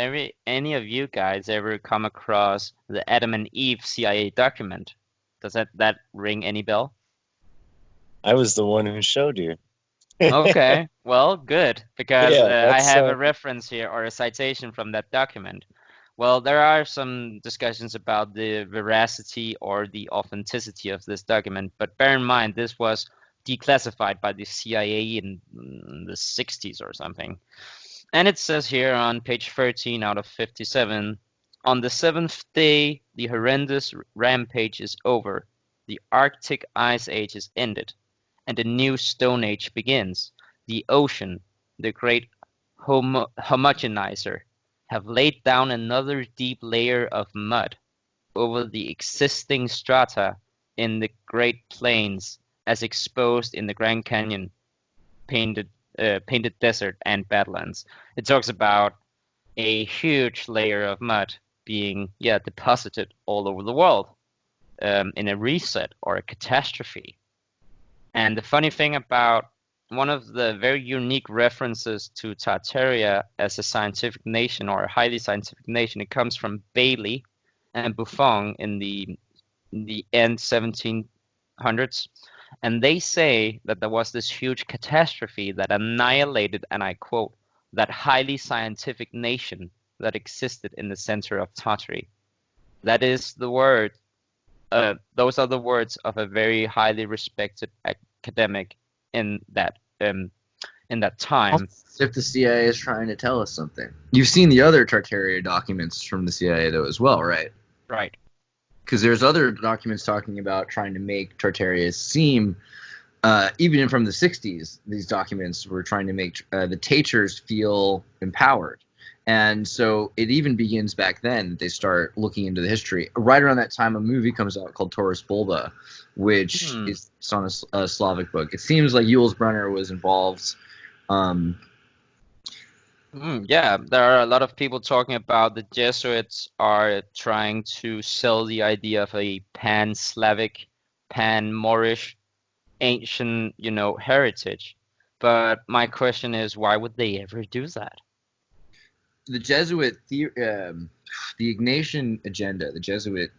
S3: any of you guys ever come across the Adam and Eve CIA document? Does that ring any bell?
S2: I was the one who showed you.
S3: Okay, well, good, because I have a reference here, or a citation from that document. Well, there are some discussions about the veracity or the authenticity of this document, but bear in mind this was declassified by the CIA in the 60s or something. And it says here on page 13 out of 57, on the seventh day, the horrendous rampage is over. The Arctic Ice Age is ended, and a new Stone Age begins. The ocean, the great homogenizer, have laid down another deep layer of mud over the existing strata in the Great Plains, as exposed in the Grand Canyon, painted desert, and badlands. It talks about a huge layer of mud being deposited all over the world in a reset or a catastrophe. And the funny thing about one of the very unique references to Tartaria as a scientific nation, or a highly scientific nation, it comes from Bailey and Buffon in the end 1700s 1800s, and they say that there was this huge catastrophe that annihilated, and I quote, that highly scientific nation that existed in the center of Tartary. That is the word. Those are the words of a very highly respected academic in that time.
S5: If the CIA is trying to tell us something, you've seen the other Tartaria documents from the CIA though as well, right?
S3: Right.
S5: Because there's other documents talking about trying to make Tartaria seem, even from the 60s, these documents were trying to make the Tatars feel empowered. And so it even begins back then that they start looking into the history. Right around that time, a movie comes out called Taurus Bulba, which is on a Slavic book. It seems like Jules Brenner was involved.
S3: Yeah, there are a lot of people talking about the Jesuits are trying to sell the idea of a pan-Slavic, pan-Moorish, ancient, heritage. But my question is, why would they ever do that?
S5: The Jesuit, the Ignatian agenda, the Jesuit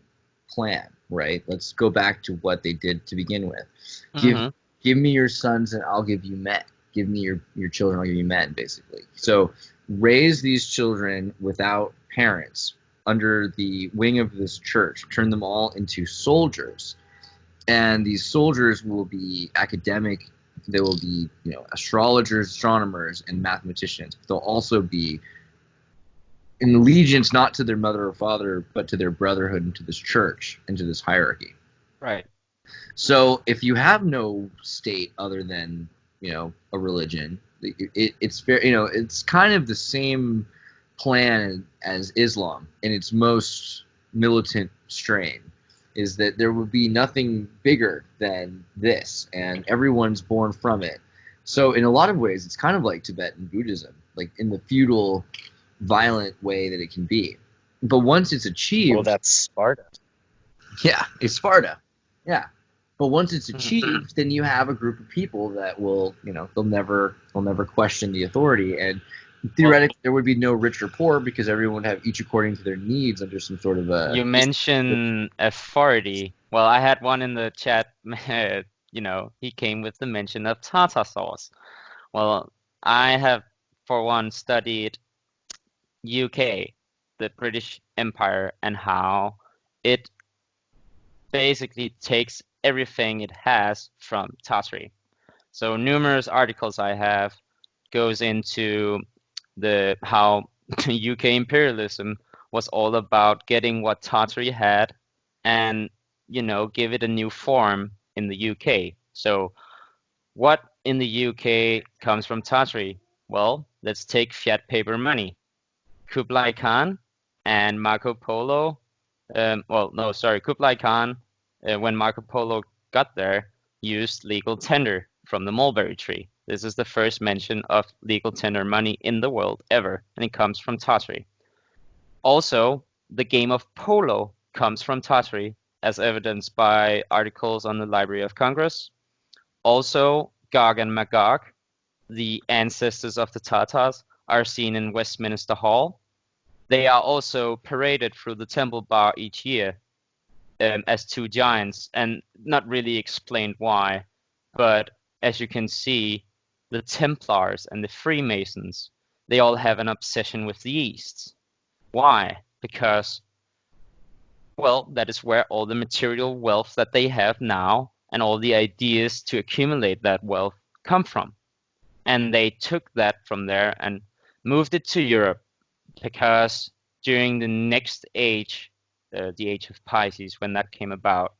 S5: plan, right? Let's go back to what they did to begin with. Give me your sons and I'll give you men. Give me your children, I'll give you men, basically. So raise these children without parents under the wing of this church. Turn them all into soldiers. And these soldiers will be academic. They will be, astrologers, astronomers, and mathematicians. They'll also be in allegiance not to their mother or father, but to their brotherhood and to this church and to this hierarchy.
S3: Right.
S5: So if you have no state other than a religion, it's fair. It's kind of the same plan as Islam in its most militant strain. Is that there would be nothing bigger than this, and everyone's born from it. So in a lot of ways, it's kind of like Tibetan Buddhism, like in the feudal, violent way that it can be. But once it's achieved,
S2: well, that's Sparta.
S5: Yeah, it's Sparta. Yeah. But once it's achieved, then you have a group of people that will, they'll never question the authority. And theoretically, there would be no rich or poor because everyone would have each according to their needs under some sort of a...
S3: You mentioned authority. Well, I had one in the chat, he came with the mention of tartar sauce. Well, I have, for one, studied UK, the British Empire, and how it basically takes everything it has from Tartary. So numerous articles I have goes into how UK imperialism was all about getting what Tartary had and give it a new form in the UK. So what in the UK comes from Tartary? Well, let's take fiat paper money. Kublai Khan and Marco Polo. Kublai Khan, when Marco Polo got there, used legal tender from the mulberry tree. This is the first mention of legal tender money in the world ever, and it comes from Tartary. Also, the game of polo comes from Tartary, as evidenced by articles on the Library of Congress. Also, Gog and Magog, the ancestors of the Tatars, are seen in Westminster Hall. They are also paraded through the Temple Bar each year as two giants, and not really explained why, but as you can see, the Templars and the Freemasons, they all have an obsession with the East. Why? Because, well, that is where all the material wealth that they have now and all the ideas to accumulate that wealth come from. And they took that from there and moved it to Europe, because during the next age, the age of Pisces, when that came about,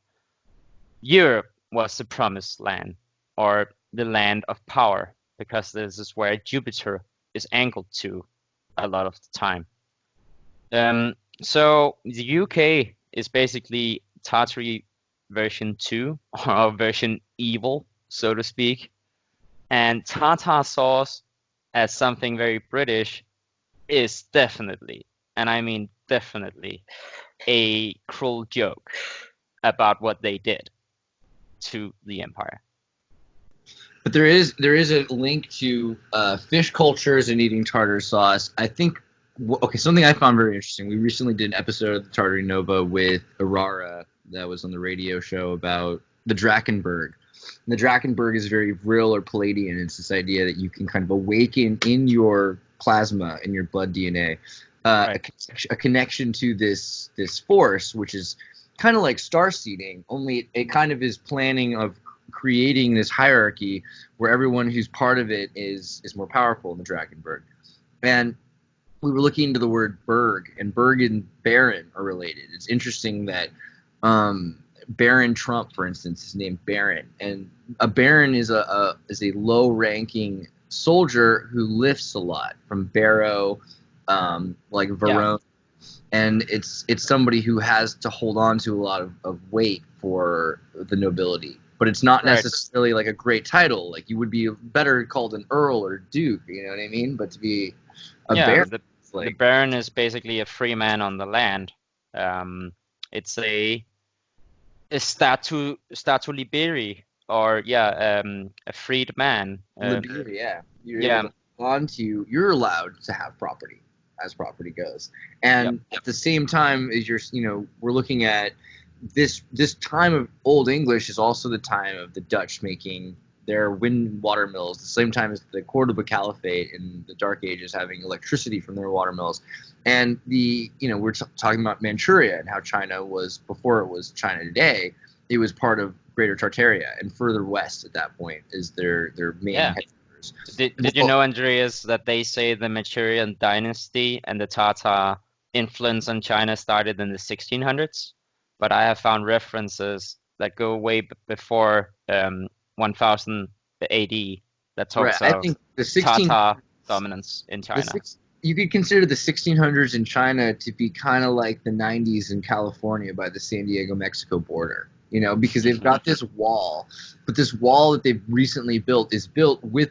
S3: Europe was the promised land, or the land of power, because this is where Jupiter is angled to a lot of the time. So the UK is basically Tartary version 2, or version evil, so to speak. And tartar sauce, as something very British, is definitely, and I mean definitely, a cruel joke about what they did to the empire.
S5: But there is a link to fish cultures and eating tartar sauce. I think, something I found very interesting. We recently did an episode of the Tartary Nova with Aurora that was on the radio show about the Drakensberg. And the Drakensberg is very Vril or Palladian. It's this idea that you can kind of awaken in your plasma, in your blood DNA,
S3: Right.
S5: a connection to this force, which is kind of like star seeding, only it kind of is planning of creating this hierarchy where everyone who's part of it is more powerful in the Drakensberg. And we were looking into the word berg, and berg and baron are related. It's interesting that Baron Trump, for instance, is named Baron, and a baron is a low-ranking soldier who lifts a lot, from barrow, like Verone, and it's somebody who has to hold on to a lot of weight for the nobility. But it's not necessarily like a great title. Like you would be better called an earl or duke, you know what I mean? But to be a baron,
S3: the baron is basically a free man on the land. It's a statu liberi, or a freed man.
S5: Liberi, you're allowed to have property, as property goes. And at the same time as we're looking at this time of Old English is also the time of the Dutch making their wind and water mills, the same time as the Cordoba Caliphate in the Dark Ages having electricity from their water mills. And we're talking about Manchuria and how China was, before it was China today, it was part of Greater Tartaria, and further west at that point is their main headquarters.
S3: Did you know, Andreas, that they say the Manchurian dynasty and the Tatar influence on China started in the 1600s? But I have found references that go way before 1000 AD that talks
S5: I
S3: of
S5: think the
S3: Tatar dominance in China.
S5: You could consider the 1600s in China to be kind of like the 90s in California by the San Diego-Mexico border, because they've got this wall, but this wall that they've recently built is built with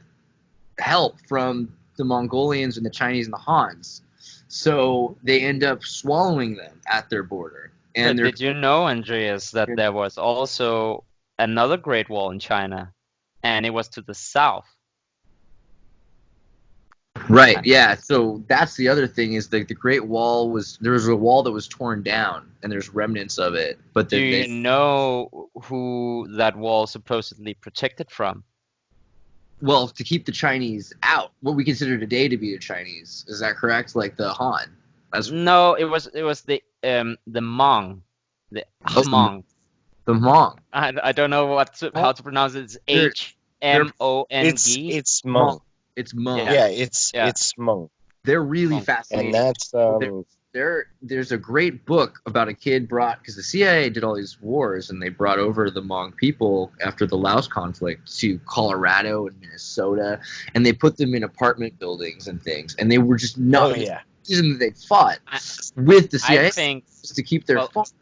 S5: help from the Mongolians and the Chinese and the Hans. So they end up swallowing them at their border. And
S3: did you know, Andreas, that there was also another Great Wall in China, and it was to the south?
S5: Right, yeah. So that's the other thing, is the Great Wall there was a wall that was torn down, and there's remnants of it. But
S3: do you know who that wall supposedly protected from?
S5: Well, to keep the Chinese out, what we consider today to be the Chinese. Is that correct? Like the Han?
S3: No, it was the Hmong, the Hmong.
S5: The Hmong.
S3: I don't know how to pronounce it. It's HMONG.
S2: It's Hmong.
S5: It's Hmong.
S2: Yeah, it's Hmong.
S5: They're really fascinating.
S2: And that's
S5: there's a great book about a kid because the CIA did all these wars, and they brought over the Hmong people after the Laos conflict to Colorado and Minnesota, and they put them in apartment buildings and things, and they were just not the reason that they fought with the CIA to keep their farms,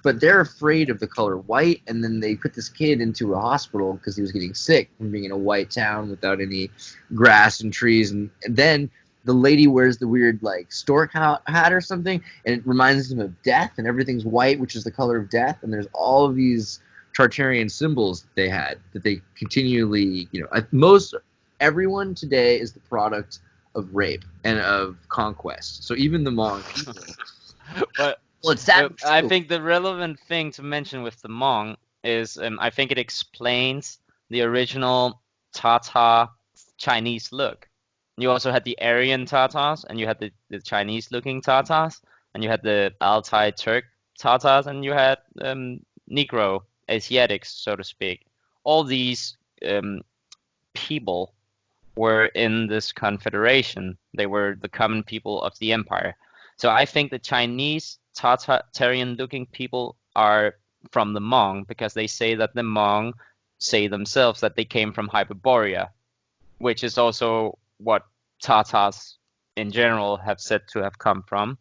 S5: but they're afraid of the color white. And then they put this kid into a hospital because he was getting sick from being in a white town without any grass and trees, and then the lady wears the weird stork hat or something, and it reminds them of death, and everything's white, which is the color of death. And there's all of these Tartarian symbols that they had that they continually, everyone today is the product of rape and of conquest. So even the Hmong people.
S3: But
S5: it's that.
S3: I think the relevant thing to mention with the Hmong is I think it explains the original Tatar Chinese look. You also had the Aryan Tatars, and you had the Chinese-looking Tatars, and you had the Altai Turk Tatars, and you had Negro Asiatics, so to speak. All these people were in this confederation. They were the common people of the empire. So I think the Chinese Tartarian-looking people are from the Hmong, because they say that the Hmong say themselves that they came from Hyperborea, which is also what Tatars in general have said to have come from,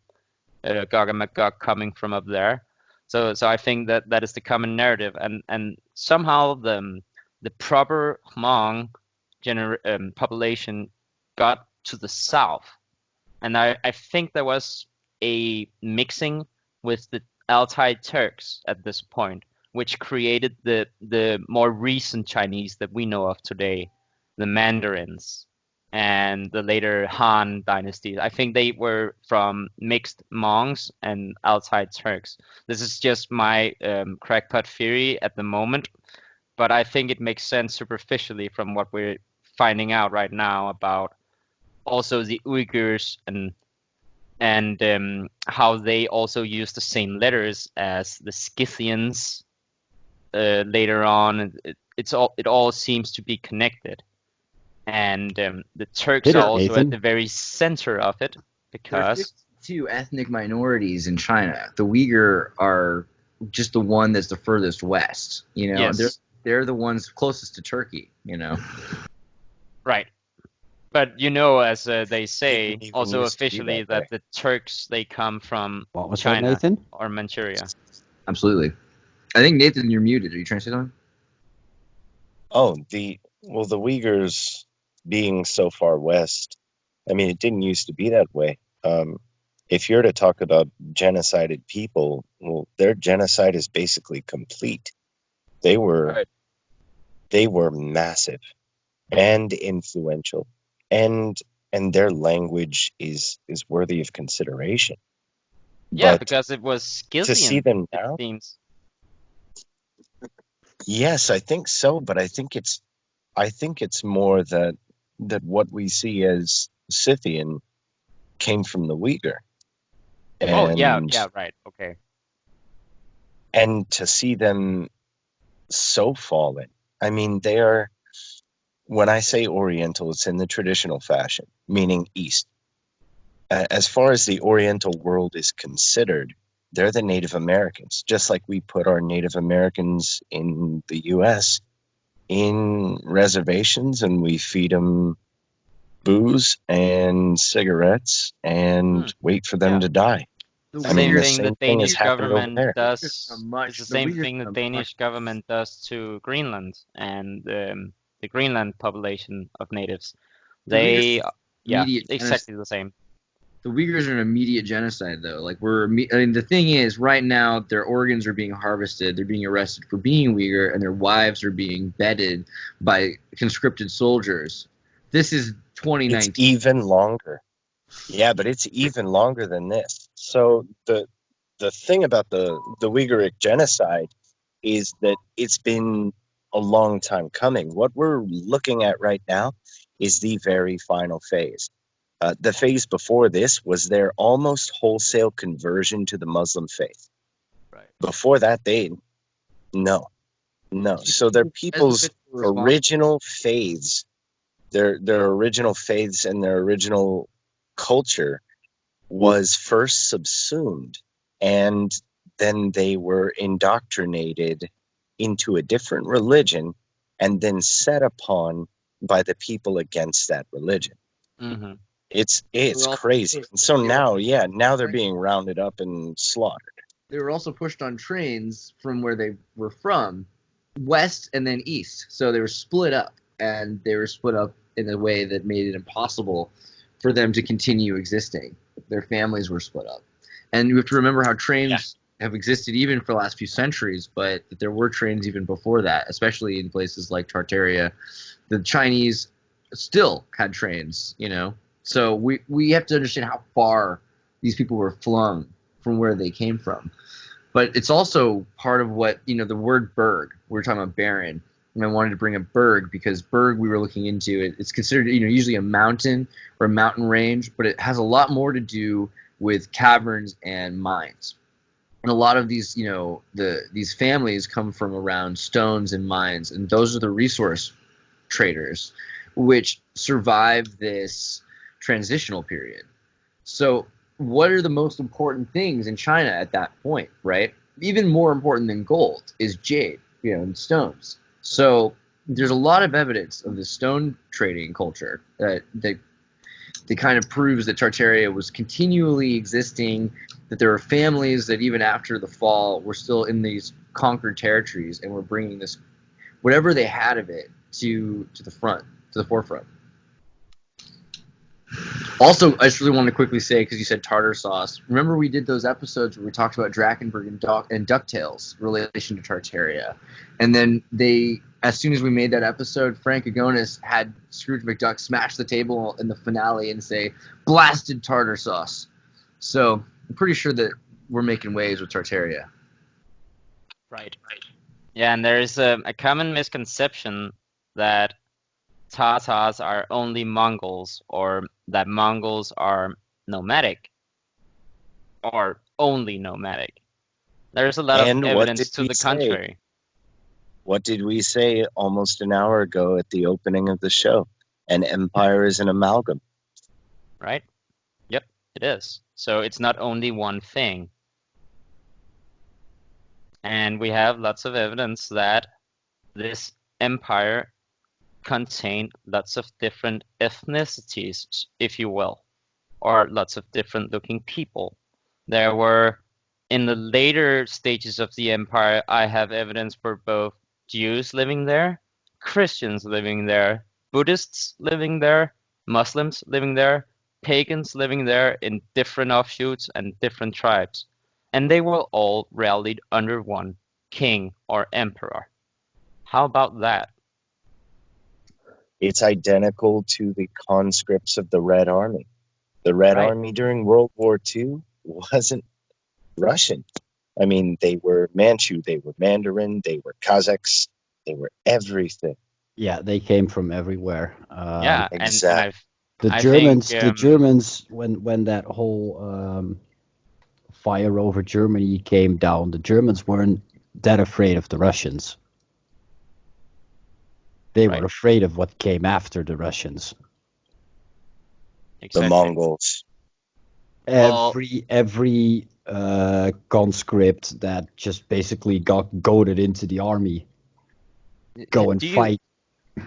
S3: Gog and Magog coming from up there. So I think that is the common narrative, and somehow the proper Hmong population got to the south, and I think there was a mixing with the Altai Turks at this point, which created the more recent Chinese that we know of today, the Mandarins. and the later Han dynasties. I think they were from mixed Mongs and outside Turks. This is just my crackpot theory at the moment, but I think it makes sense superficially from what we're finding out right now about also the Uyghurs and how they also use the same letters as the Scythians later on. It all seems to be connected, and the Turks
S4: Did it,
S3: are also
S4: Nathan?
S3: at the very center of it because
S5: There's 52 ethnic minorities in China. The Uyghur are just the one that's the furthest west. You know,
S3: Yes.
S5: they're the ones closest to Turkey. You know,
S3: right. But you know, as they say,
S2: Didn't even
S3: also
S2: used to be
S3: officially,
S2: that way.
S3: that the Turks, they come from
S4: What was
S3: China
S4: that, Nathan?
S3: or Manchuria.
S5: absolutely. I think Nathan, you're muted. Are you trying to say something?
S2: Oh, the Uyghurs being so far west, I mean, it didn't used to be that way. If you're to talk about genocided people, well, their genocide is basically complete. They were
S3: Right.
S2: they were massive and influential, and their language is worthy of consideration.
S3: Yeah,
S2: But
S3: because it was
S2: to see
S3: Scythian,
S2: them
S3: it
S2: now,
S3: seems.
S2: yes, I think so. But I think it's more that what we see as Scythian came from the Uyghur,
S3: Oh, yeah,
S2: and
S3: right, okay.
S2: to see them so fallen. I mean, they are. When I say Oriental, it's in the traditional fashion, meaning East. As far as the Oriental world is considered, they're the Native Americans, just like we put our Native Americans in the U.S. in reservations, and we feed them booze and cigarettes and wait for them
S3: Yeah.
S2: to die.
S5: The
S2: I mean, the
S3: Same thing the
S2: same thing has
S3: Danish
S2: happened over
S3: government
S2: there.
S3: does.
S5: Uyghurs
S3: It's the
S5: are
S3: same
S5: Uyghurs
S3: thing the
S5: are
S3: Danish government does to Greenland and the Greenland population of natives.
S5: The Uyghurs
S3: They,
S5: are
S3: yeah,
S5: immediate
S3: exactly the same.
S5: The Uyghurs are an immediate genocide, though. Like I mean, the thing is, right now their organs are being harvested. They're being arrested for being Uyghur, and their wives are being bedded by conscripted soldiers. This is
S2: It's
S5: 2019.
S2: even longer. Yeah, but it's even longer than this. So the thing about the Uyghuric genocide is that it's been a long time coming. What we're looking at right now is the very final phase. The phase before this was their almost wholesale conversion to the Muslim faith.
S3: Right.
S2: Before that, no. So their people's original faiths, their original faiths and their original culture was first subsumed, and then they were indoctrinated into a different religion and then set upon by the people against that religion.
S3: Mm-hmm.
S2: It's
S5: all
S2: crazy.
S5: pushed-
S2: So
S5: they
S2: now,
S5: were-
S2: now they're being rounded up and slaughtered.
S5: They were also pushed on trains from where they were from, west and then east. So they were split up, and they were split up in a way that made it impossible for them to continue existing. Their families were split up. And you have to remember how trains have existed even for the last few centuries, but that there were trains even before that, especially in places like Tartaria. The Chinese still had trains, you know. So we have to understand how far these people were flung from where they came from. But it's also part of what, you know, the word Berg, we were talking about Baron, and I wanted to bring up Berg because Berg, we were looking into it, it's considered, you know, usually a mountain or a mountain range, but it has a lot more to do with caverns and mines. And a lot of these, you know, these families come from around stones and mines, and those are the resource traders which survive this transitional period. So what are the most important things in China at that point, right? Even more important than gold is jade, you know, and stones. So there's a lot of evidence of the stone trading culture that kind of proves that Tartaria was continually existing, that there were families that even after the fall were still in these conquered territories and were bringing this, whatever they had of it, to the forefront. Also, I just really want to quickly say, because you said tartar sauce, remember we did those episodes where we talked about Drakenberg and DuckTales relation to Tartaria, and then as soon as we made that episode, Frank Agonis had Scrooge McDuck smash the table in the finale and say, "Blasted tartar sauce." So I'm pretty sure that we're making waves with Tartaria.
S3: Right. Yeah, and there is a common misconception that Tatars are only Mongols, or that Mongols are nomadic, or only nomadic. There's a lot of evidence to the contrary.
S2: What did we say almost an hour ago at the opening of the show? An empire is an amalgam.
S3: Right? Yep, it is. So it's not only one thing. And we have lots of evidence that this empire contained lots of different ethnicities, if you will, or lots of different looking people. There were, in the later stages of the empire, I have evidence for both Jews living there, Christians living there, Buddhists living there, Muslims living there, pagans living there in different offshoots and different tribes. And they were all rallied under one king or emperor. How about that?
S2: It's identical to the conscripts of the Red Army. The Red Army during World War II wasn't Russian. I mean, they were Manchu, they were Mandarin, they were Kazakhs, they were everything.
S4: Yeah, they came from everywhere.
S3: Yeah,
S2: exactly.
S4: The Germans, when that whole fire over Germany came down, the Germans weren't that afraid of the Russians. They were afraid of what came after the Russians.
S3: Exactly.
S2: The Mongols.
S4: Every conscript that just basically got goaded into the army, go and fight.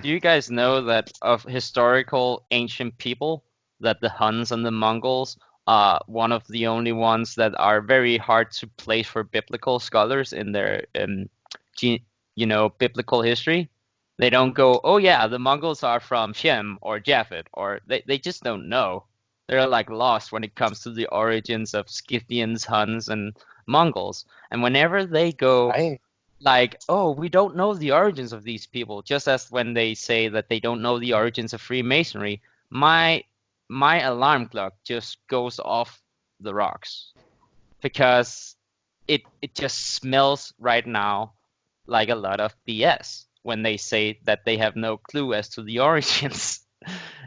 S3: Do you guys know that of historical ancient people, that the Huns and the Mongols are one of the only ones that are very hard to place for biblical scholars in their biblical history? They don't go, oh yeah, the Mongols are from Shem or Japhet, or they just don't know. They're like lost when it comes to the origins of Scythians, Huns, and Mongols. And whenever they go like, oh, we don't know the origins of these people, just as when they say that they don't know the origins of Freemasonry, my alarm clock just goes off the rocks, because it just smells right now like a lot of BS when they say that they have no clue as to the origins.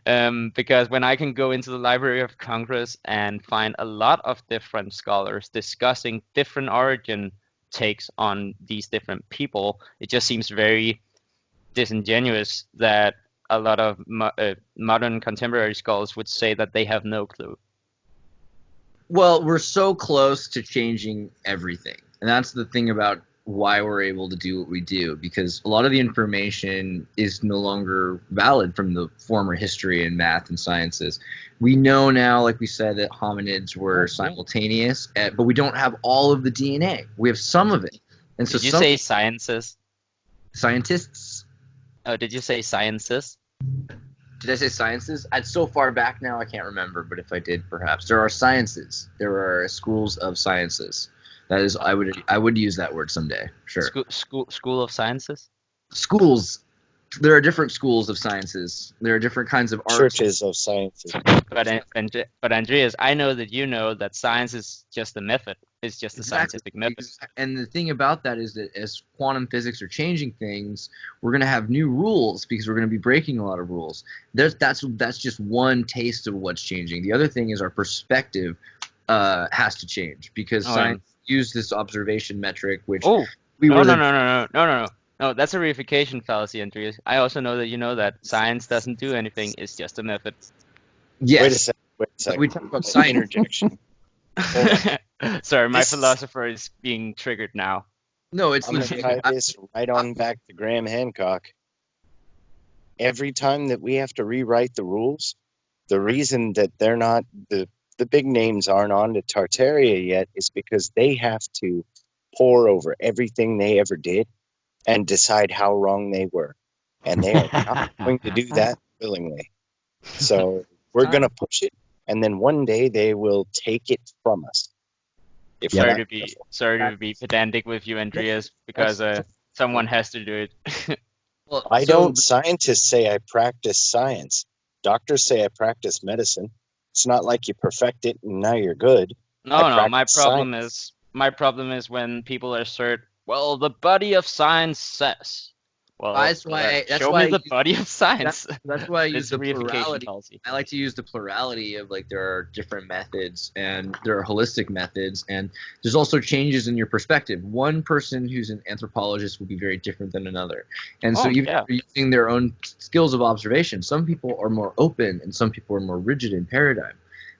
S3: Because when I can go into the Library of Congress and find a lot of different scholars discussing different origin takes on these different people, it just seems very disingenuous that a lot of modern contemporary scholars would say that they have no clue.
S5: Well, we're so close to changing everything, and that's the thing about why we're able to do what we do, because a lot of the information is no longer valid from the former history in math and sciences. We know now, like we said, that hominids were simultaneous, but we don't have all of the DNA. We have some of it. And so
S3: did you say sciences?
S5: Scientists.
S3: Oh, did you say sciences?
S5: Did I say sciences? It's so far back now I can't remember, but if I did, perhaps. There are sciences. There are schools of sciences. That is, I would use that word someday. Sure.
S3: School of sciences?
S5: Schools. There are different schools of sciences. There are different kinds of arts.
S2: Churches of sciences.
S3: But Andreas, I know that you know that science is just a method. It's just a scientific method.
S5: And the thing about that is that as quantum physics are changing things, we're going to have new rules because we're going to be breaking a lot of rules. That's just one taste of what's changing. The other thing is our perspective has to change, because science use this observation metric, which
S3: no, that's a reification fallacy, Andreas. I also know that you know that science doesn't do anything; it's just a method.
S5: Yes.
S2: Wait a second.
S5: We talk about science.
S2: Interjection.
S3: Sorry, my philosopher is being triggered now.
S5: No, it's
S2: I'm going to tie this right on back to Graham Hancock. Every time that we have to rewrite the rules, the reason that they're not the big names aren't on to Tartaria yet is because they have to pore over everything they ever did and decide how wrong they were. And they are not going to do that willingly. So we're going to push it and then one day they will take it from us. If we're
S3: Sorry
S2: not
S3: to be
S2: careful.
S3: pedantic with you, Andreas, because someone has to do it.
S5: Well,
S2: I
S5: so-
S2: don't. Scientists say I practice science. Doctors say I practice medicine. It's not like you perfect it and now you're good.
S3: No,
S2: I
S3: my
S2: practice
S3: problem is when people assert, well, the body of science says. Well,
S5: That's why
S3: show me the
S5: I-
S3: body of science.
S5: That's why I use
S3: It's
S5: the
S3: reification
S5: plurality.
S3: policy.
S5: I like to use the plurality of, like, there are different methods and there are holistic methods, and there's also changes in your perspective. One person who's an anthropologist will be very different than another, and so even if they're using their own skills of observation, some people are more open and some people are more rigid in paradigm.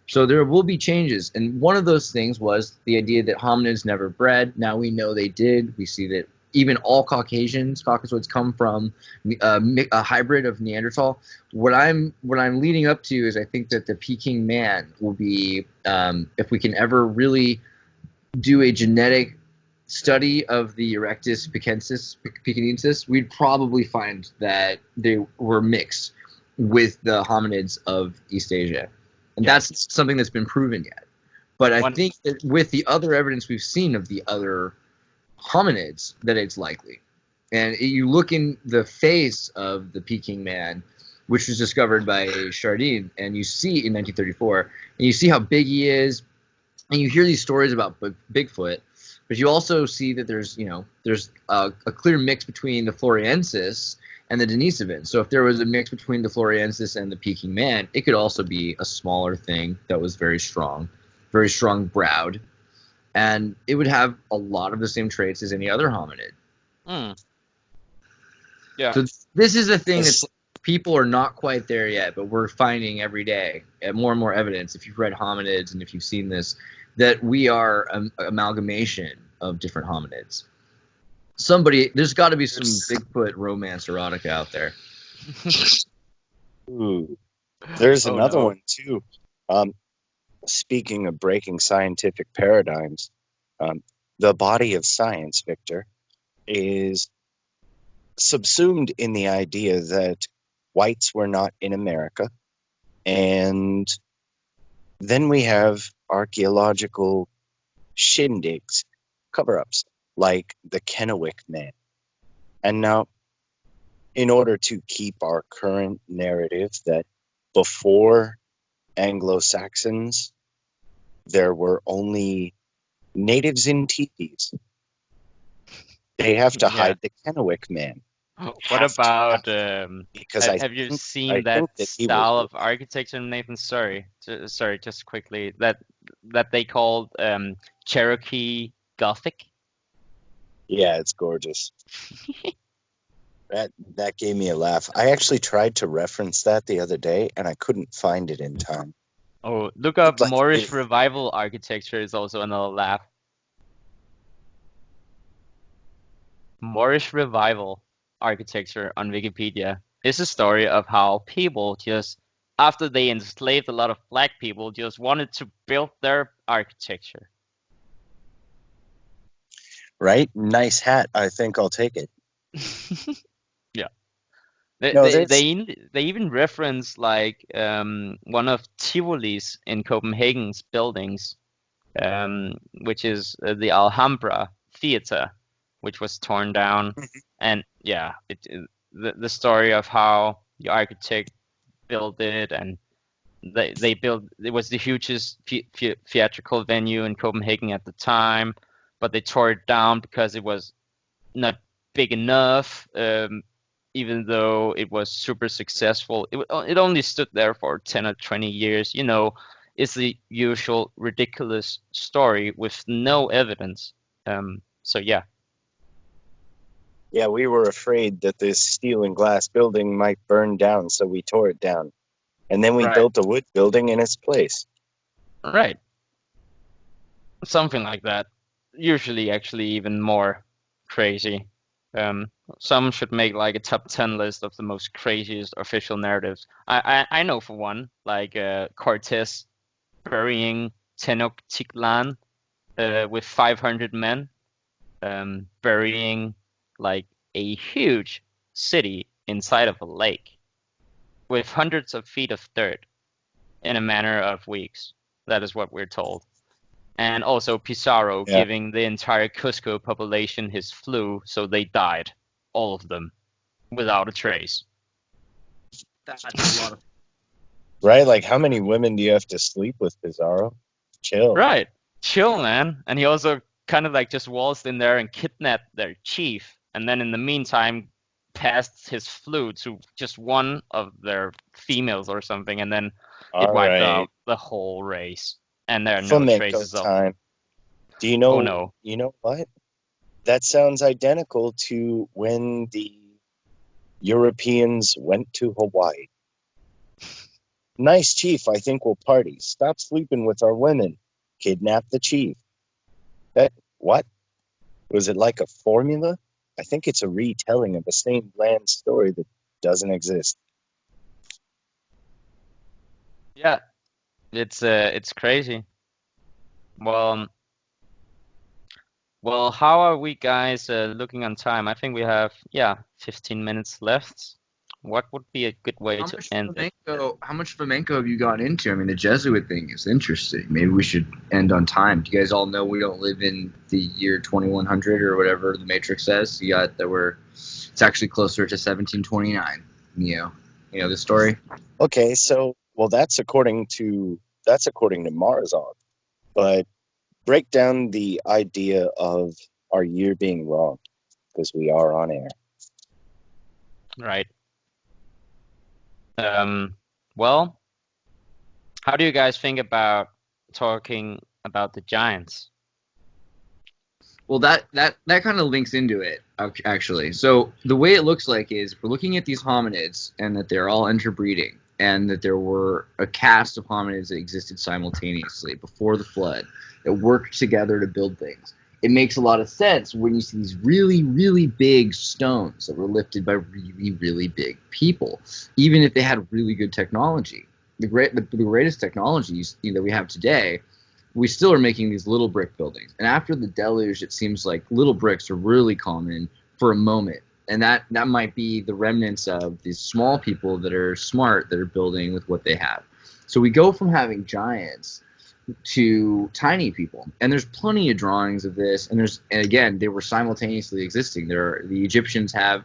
S5: So there will be changes, and one of those things was the idea that hominids never bred. Now we know they did. We see that even all Caucasoids come from a hybrid of Neanderthal. What I'm leading up to is I think that the Peking man will be, if we can ever really do a genetic study of the Erectus pekinensis, we'd probably find that they were mixed with the hominids of East Asia. And that's something that's been proven yet. But I think that with the other evidence we've seen of the other hominids, that it's likely. And you look in the face of the Peking man, which was discovered by Chardin, and you see in 1934, and you see how big he is, and you hear these stories about Bigfoot, but you also see that there's a clear mix between the Floriensis and the Denisovan. So if there was a mix between the Floriensis and the Peking man, it could also be a smaller thing that was very strong browed. And it would have a lot of the same traits as any other hominid.
S3: Yeah.
S5: So this is a thing that people are not quite there yet, but we're finding every day more and more evidence, if you've read hominids and if you've seen this, that we are an amalgamation of different hominids. There's got to be some Bigfoot romance erotica out there.
S2: Ooh. There's another one too. Speaking of breaking scientific paradigms, the body of science, Victor, is subsumed in the idea that whites were not in America. And then we have archaeological shindigs, cover-ups, like the Kennewick Man. And now, in order to keep our current narrative that before Anglo-Saxons, there were only natives in teepees, they have to hide the Kennewick Man.
S3: What about
S2: because
S3: have you seen that style of architecture, Nathan? Sorry, just quickly, that they called Cherokee Gothic?
S2: Yeah, it's gorgeous. That gave me a laugh. I actually tried to reference that the other day, and I couldn't find it in time.
S3: Oh, look up Moorish Revival architecture is also another laugh. Moorish Revival architecture on Wikipedia is a story of how people just, after they enslaved a lot of black people, just wanted to build their architecture.
S2: Right? Nice hat. I think I'll take it.
S3: Yeah. They even reference like one of Tivoli's in Copenhagen's buildings, which is the Alhambra Theater, which was torn down. And yeah, the story of how the architect built it, and they built, it was the hugest theatrical venue in Copenhagen at the time, but they tore it down because it was not big enough. Even though it was super successful, it only stood there for 10 or 20 years. You know, it's the usual ridiculous story with no evidence. So yeah.
S2: Yeah, we were afraid that this steel and glass building might burn down, so we tore it down. And then we built a wood building in its place.
S3: Right. Something like that. Usually actually even more crazy. Some should make like a top 10 list of the most craziest official narratives. I know for one, like Cortez burying Tenochtitlan with 500 men, burying like a huge city inside of a lake with hundreds of feet of dirt. in a matter of weeks. That is what we're told. And also Pizarro
S2: Yeah.
S3: giving the entire Cusco population his flu, so they died, all of them, without a trace.
S5: That's a lot of.
S2: Right? Like, how many women do you have to sleep with, Pizarro? Chill.
S3: Right. Chill, man. And he also kind of like just waltzed in there and kidnapped their chief, and then in the meantime passed his flu to just one of their females or something, and then it
S2: All
S3: wiped
S2: right.
S3: out the whole race. And there are no
S2: Flamenco
S3: traces of.
S2: time. Do you know?
S3: Oh no.
S2: You know what? That sounds identical to when the Europeans went to Hawaii. Nice chief, I think we'll party. Stop sleeping with our women. Kidnap the chief. What? Was it like a formula? I think it's a retelling of the same bland story that doesn't exist.
S3: Yeah. It's crazy. Well, how are we guys looking on time? I think we have 15 minutes left. What would be a good way to end it?
S5: How much flamenco have you gotten into? I mean, the Jesuit thing is interesting. Maybe we should end on time. Do you guys all know we don't live in the year 2100 or whatever the Matrix says? It's actually closer to 1729. You know the story?
S2: Okay, so that's according to Marzon. But break down the idea of our year being wrong, because we are on air.
S3: Right. Well, how do you guys think about talking about the giants?
S5: Well, that kind of links into it, actually. So the way it looks like is we're looking at these hominids and that they're all interbreeding and that there were a cast of hominids that existed simultaneously before the flood that worked together to build things. It makes a lot of sense when you see these really, really big stones that were lifted by really, really big people, even if they had really good technology. The greatest technology that we have today, we still are making these little brick buildings. And after the deluge, it seems like little bricks are really common for a moment. And that might be the remnants of these small people that are smart, that are building with what they have. So we go from having giants to tiny people, and there's plenty of drawings of this, and again, they were simultaneously existing. The Egyptians have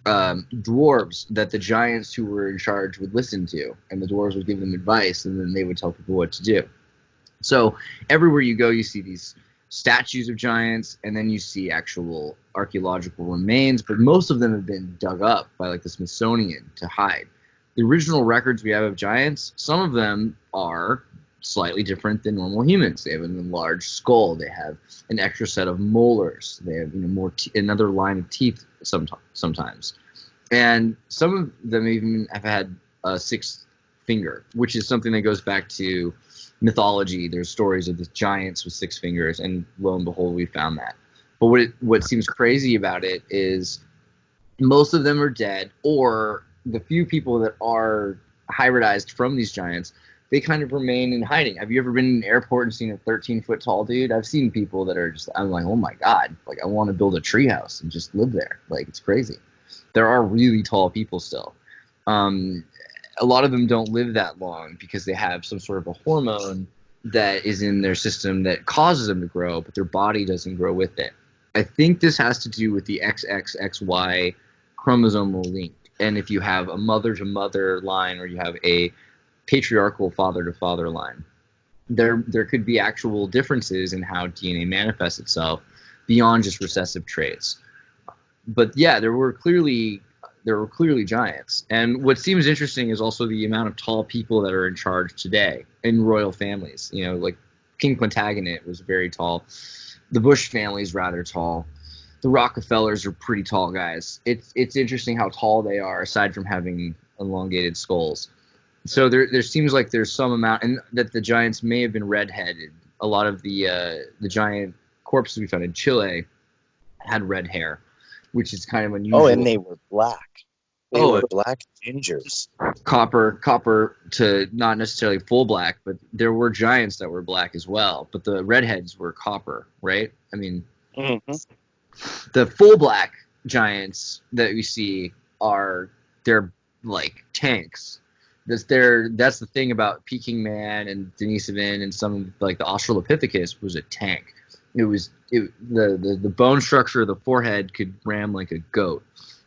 S5: dwarves that the giants who were in charge would listen to, and the dwarves would give them advice, and then they would tell people what to do. So everywhere you go, you see these statues of giants, and then you see actual archaeological remains, but most of them have been dug up by like the Smithsonian to hide. The original records we have of giants, some of them are slightly different than normal humans. They have an enlarged skull. They have an extra set of molars. They have another line of teeth sometimes. And some of them even have had a sixth finger, which is something that goes back to mythology. There's stories of the giants with 6 fingers, and lo and behold, we found that. But what seems crazy about it is most of them are dead, or the few people that are hybridized from these giants, they kind of remain in hiding. Have you ever been in an airport and seen a 13-foot tall dude? I've seen people that are just, I'm like, oh my God, like I want to build a treehouse and just live there. Like, it's crazy. There are really tall people still. A lot of them don't live that long because they have some sort of a hormone that is in their system that causes them to grow, but their body doesn't grow with it. I think this has to do with the XXXY chromosomal link. And if you have a mother-to-mother line, or you have a patriarchal father-to-father line, there could be actual differences in how DNA manifests itself beyond just recessive traits. But yeah, there were clearly giants. And what seems interesting is also the amount of tall people that are in charge today in royal families. You know, like King Plantagenet was very tall. The Bush family is rather tall. The Rockefellers are pretty tall guys. It's interesting how tall they are, aside from having elongated skulls. So there seems like there's some amount, and that the giants may have been red-headed. A lot of the giant corpses we found in Chile had red hair, which is kind of unusual.
S2: Oh, and they were black. They were black gingers.
S5: Copper to not necessarily full black, but there were giants that were black as well. But the redheads were copper, right? I mean, the full black giants that we see they're like tanks. That's the thing about Peking Man and Denisovan and some of like the Australopithecus was a tank. The bone structure of the forehead could ram like a goat,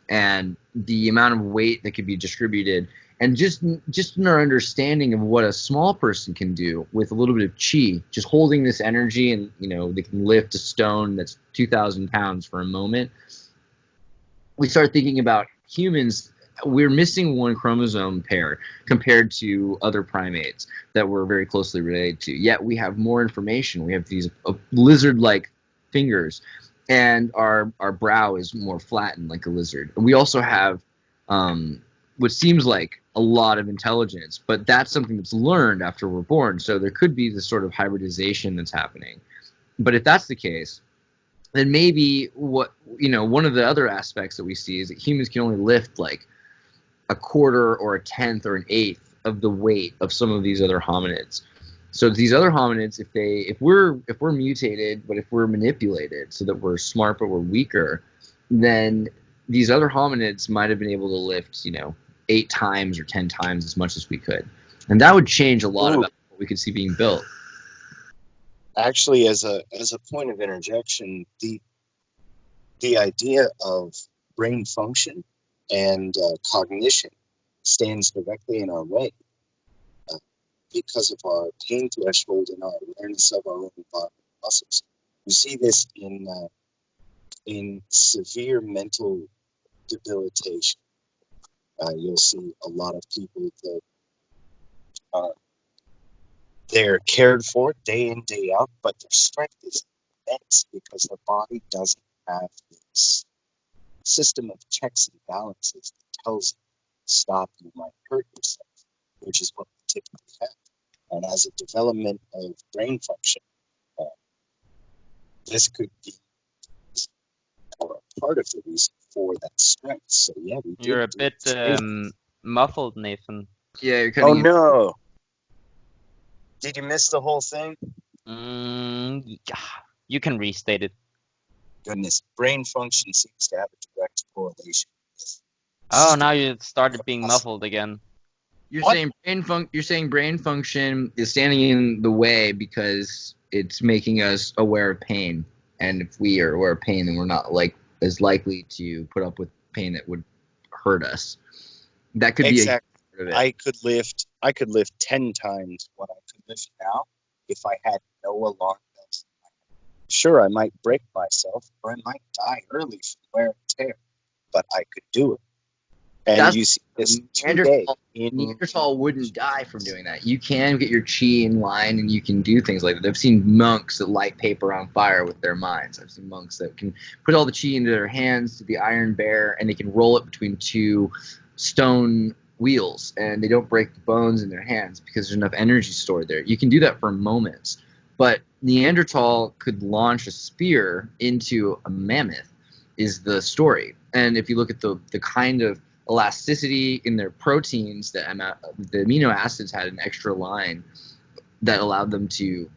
S5: and the amount of weight that could be distributed, and just in our understanding of what a small person can do with a little bit of chi, just holding this energy, and they can lift a stone that's 2,000 pounds for a moment. We start thinking about humans. We're missing one chromosome pair compared to other primates that we're very closely related to. Yet we have more information. We have these lizard-like fingers, and our brow is more flattened like a lizard. And we also have what seems like a lot of intelligence, but that's something that's learned after we're born. So there could be this sort of hybridization that's happening. But if that's the case, then maybe one of the other aspects that we see is that humans can only lift like a quarter or a tenth or an eighth of the weight of some of these other hominids. So these other hominids, if we're mutated, but if we're manipulated so that we're smart but we're weaker, then these other hominids might have been able to lift 8 times or 10 times as much as we could, and that would change a lot about what we could see being built.
S2: Actually, as a point of interjection, the idea of brain function and cognition stands directly in our way because of our pain threshold and our awareness of our own body muscles. You see this in severe mental debilitation. You'll see a lot of people that they're cared for day in, day out, but their strength is immense because their body doesn't have this system of checks and balances that tells you, stop, you might hurt yourself, which is what we typically have. And as a development of brain function, this could be or a part of the reason for that strength. So yeah,
S3: You're a bit muffled, Nathan.
S5: Yeah, you're cutting.
S2: Oh no! Did you miss the whole thing?
S3: Yeah. You can restate it.
S2: Goodness, brain function seems to have a direct correlation with.
S3: Oh, now you started being muffled again.
S5: You're saying brain function is standing in the way because it's making us aware of pain, and if we are aware of pain, then we're not as likely to put up with pain that would hurt us. That could be a part of it.
S2: I could lift 10 times what I could lift now if I had no alarm bells. Sure, I might break myself or I might die early from wear and tear, but I could do it. And you see this today.
S5: Neanderthal wouldn't die from doing that. You can get your chi in line and you can do things like that. I've seen monks that light paper on fire with their minds. I've seen monks that can put all the chi into their hands to the iron bear and they can roll it between 2 stone wheels and they don't break the bones in their hands because there's enough energy stored there. You can do that for moments. But Neanderthal could launch a spear into a mammoth is the story. And if you look at the kind of elasticity in their proteins, the amino acids had an extra line that allowed them to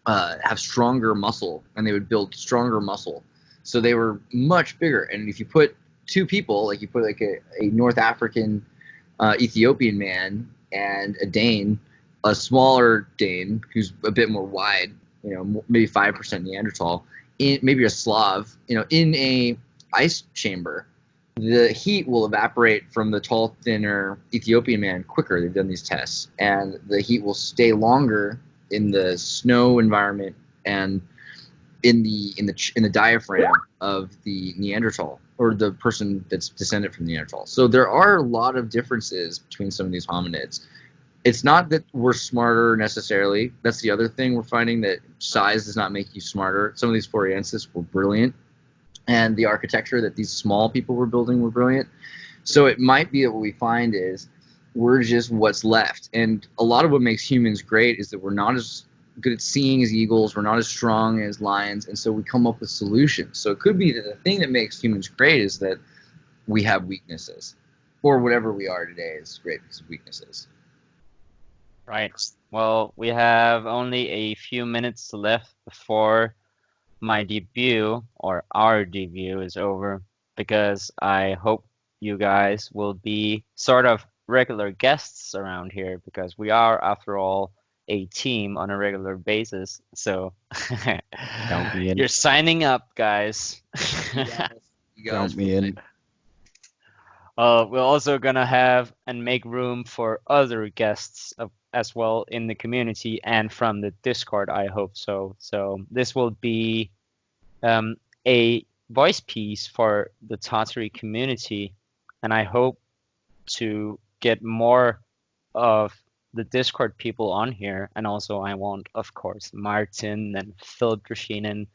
S5: have stronger muscle, and they would build stronger muscle. So they were much bigger. And if you put 2 people, like you put like a North African Ethiopian man and a Dane, a smaller Dane who's a bit more wide, maybe 5% Neanderthal, maybe a Slav, in a ice chamber, the heat will evaporate from the tall, thinner Ethiopian man quicker. They've done these tests, and the heat will stay longer in the snow environment and in the diaphragm of the Neanderthal or the person that's descended from Neanderthal. So there are a lot of differences between some of these hominids. It's not that we're smarter necessarily. That's the other thing we're finding, that size does not make you smarter. Some of these Floriensis were brilliant, and the architecture that these small people were building were brilliant. So it might be that what we find is we're just what's left. And a lot of what makes humans great is that we're not as good at seeing as eagles, we're not as strong as lions, and so we come up with solutions. So it could be that the thing that makes humans great is that we have weaknesses, or whatever we are today is great because of weaknesses.
S3: Right. Well, we have only a few minutes left before my debut, or our debut, is over, because I hope you guys will be sort of regular guests around here, because we are, after all, a team on a regular basis. So
S4: Count me in.
S3: you're signing up, guys.
S5: You got
S4: Count me in.
S3: We're also gonna have and make room for other guests as well in the community and from the Discord, I hope so. So this will be a voice piece for the Tartary community, and I hope to get more of the Discord people on here. And also I want, of course, Martin and Phil Drashinen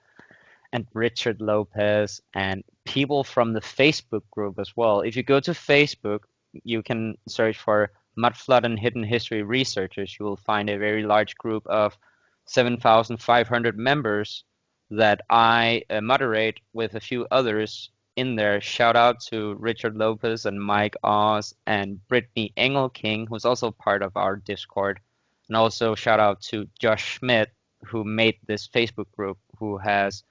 S3: and Richard Lopez and people from the Facebook group as well. If you go to Facebook, you can search for Mudflood and Hidden History Researchers. You will find a very large group of 7,500 members that I moderate with a few others in there. Shout out to Richard Lopez and Mike Oz and Brittany Engelking, who's also part of our Discord. And also shout out to Josh Schmidt, who made this Facebook group, who has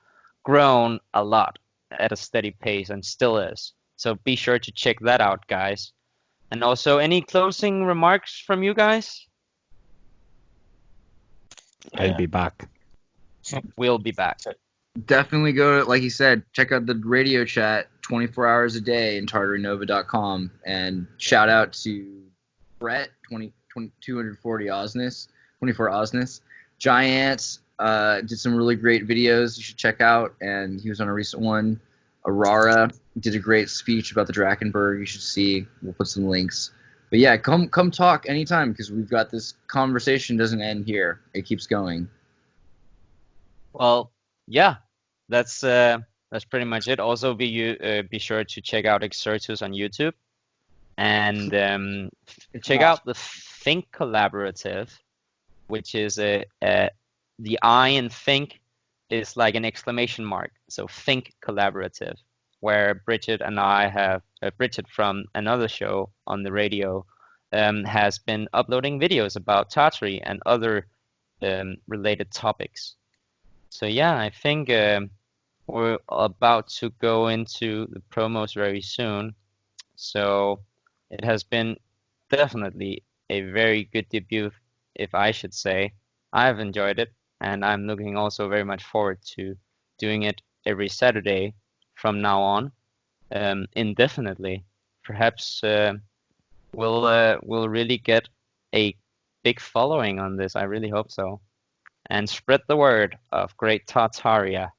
S3: grown a lot at a steady pace and still is. So be sure to check that out, guys. And also, any closing remarks from you guys?
S4: I'll be back.
S3: We'll be back.
S5: Definitely go to, like you said, check out the radio chat 24 hours a day in tartarynova.com. And shout out to Brett, 240 Osness, 24 Osness. Giant did some really great videos you should check out, and he was on a recent one. Aurora did a great speech about the Drakkenberg you should see. We'll put some links. But yeah, come talk anytime, because we've got this conversation doesn't end here. It keeps going.
S3: Well, yeah, that's pretty much it. Also, be sure to check out Xirtus on YouTube, and check out the Think Collaborative, which is the I in Think is like an exclamation mark. So Think Collaborative, where Bridget and I have Bridget from another show on the radio has been uploading videos about Tartary and other related topics. So yeah, I think we're about to go into the promos very soon. So it has been definitely a very good debut, if I should say. I've enjoyed it, and I'm looking also very much forward to doing it every Saturday from now on, indefinitely. Perhaps we'll really get a big following on this. I really hope so. And spread the word of Great Tartaria.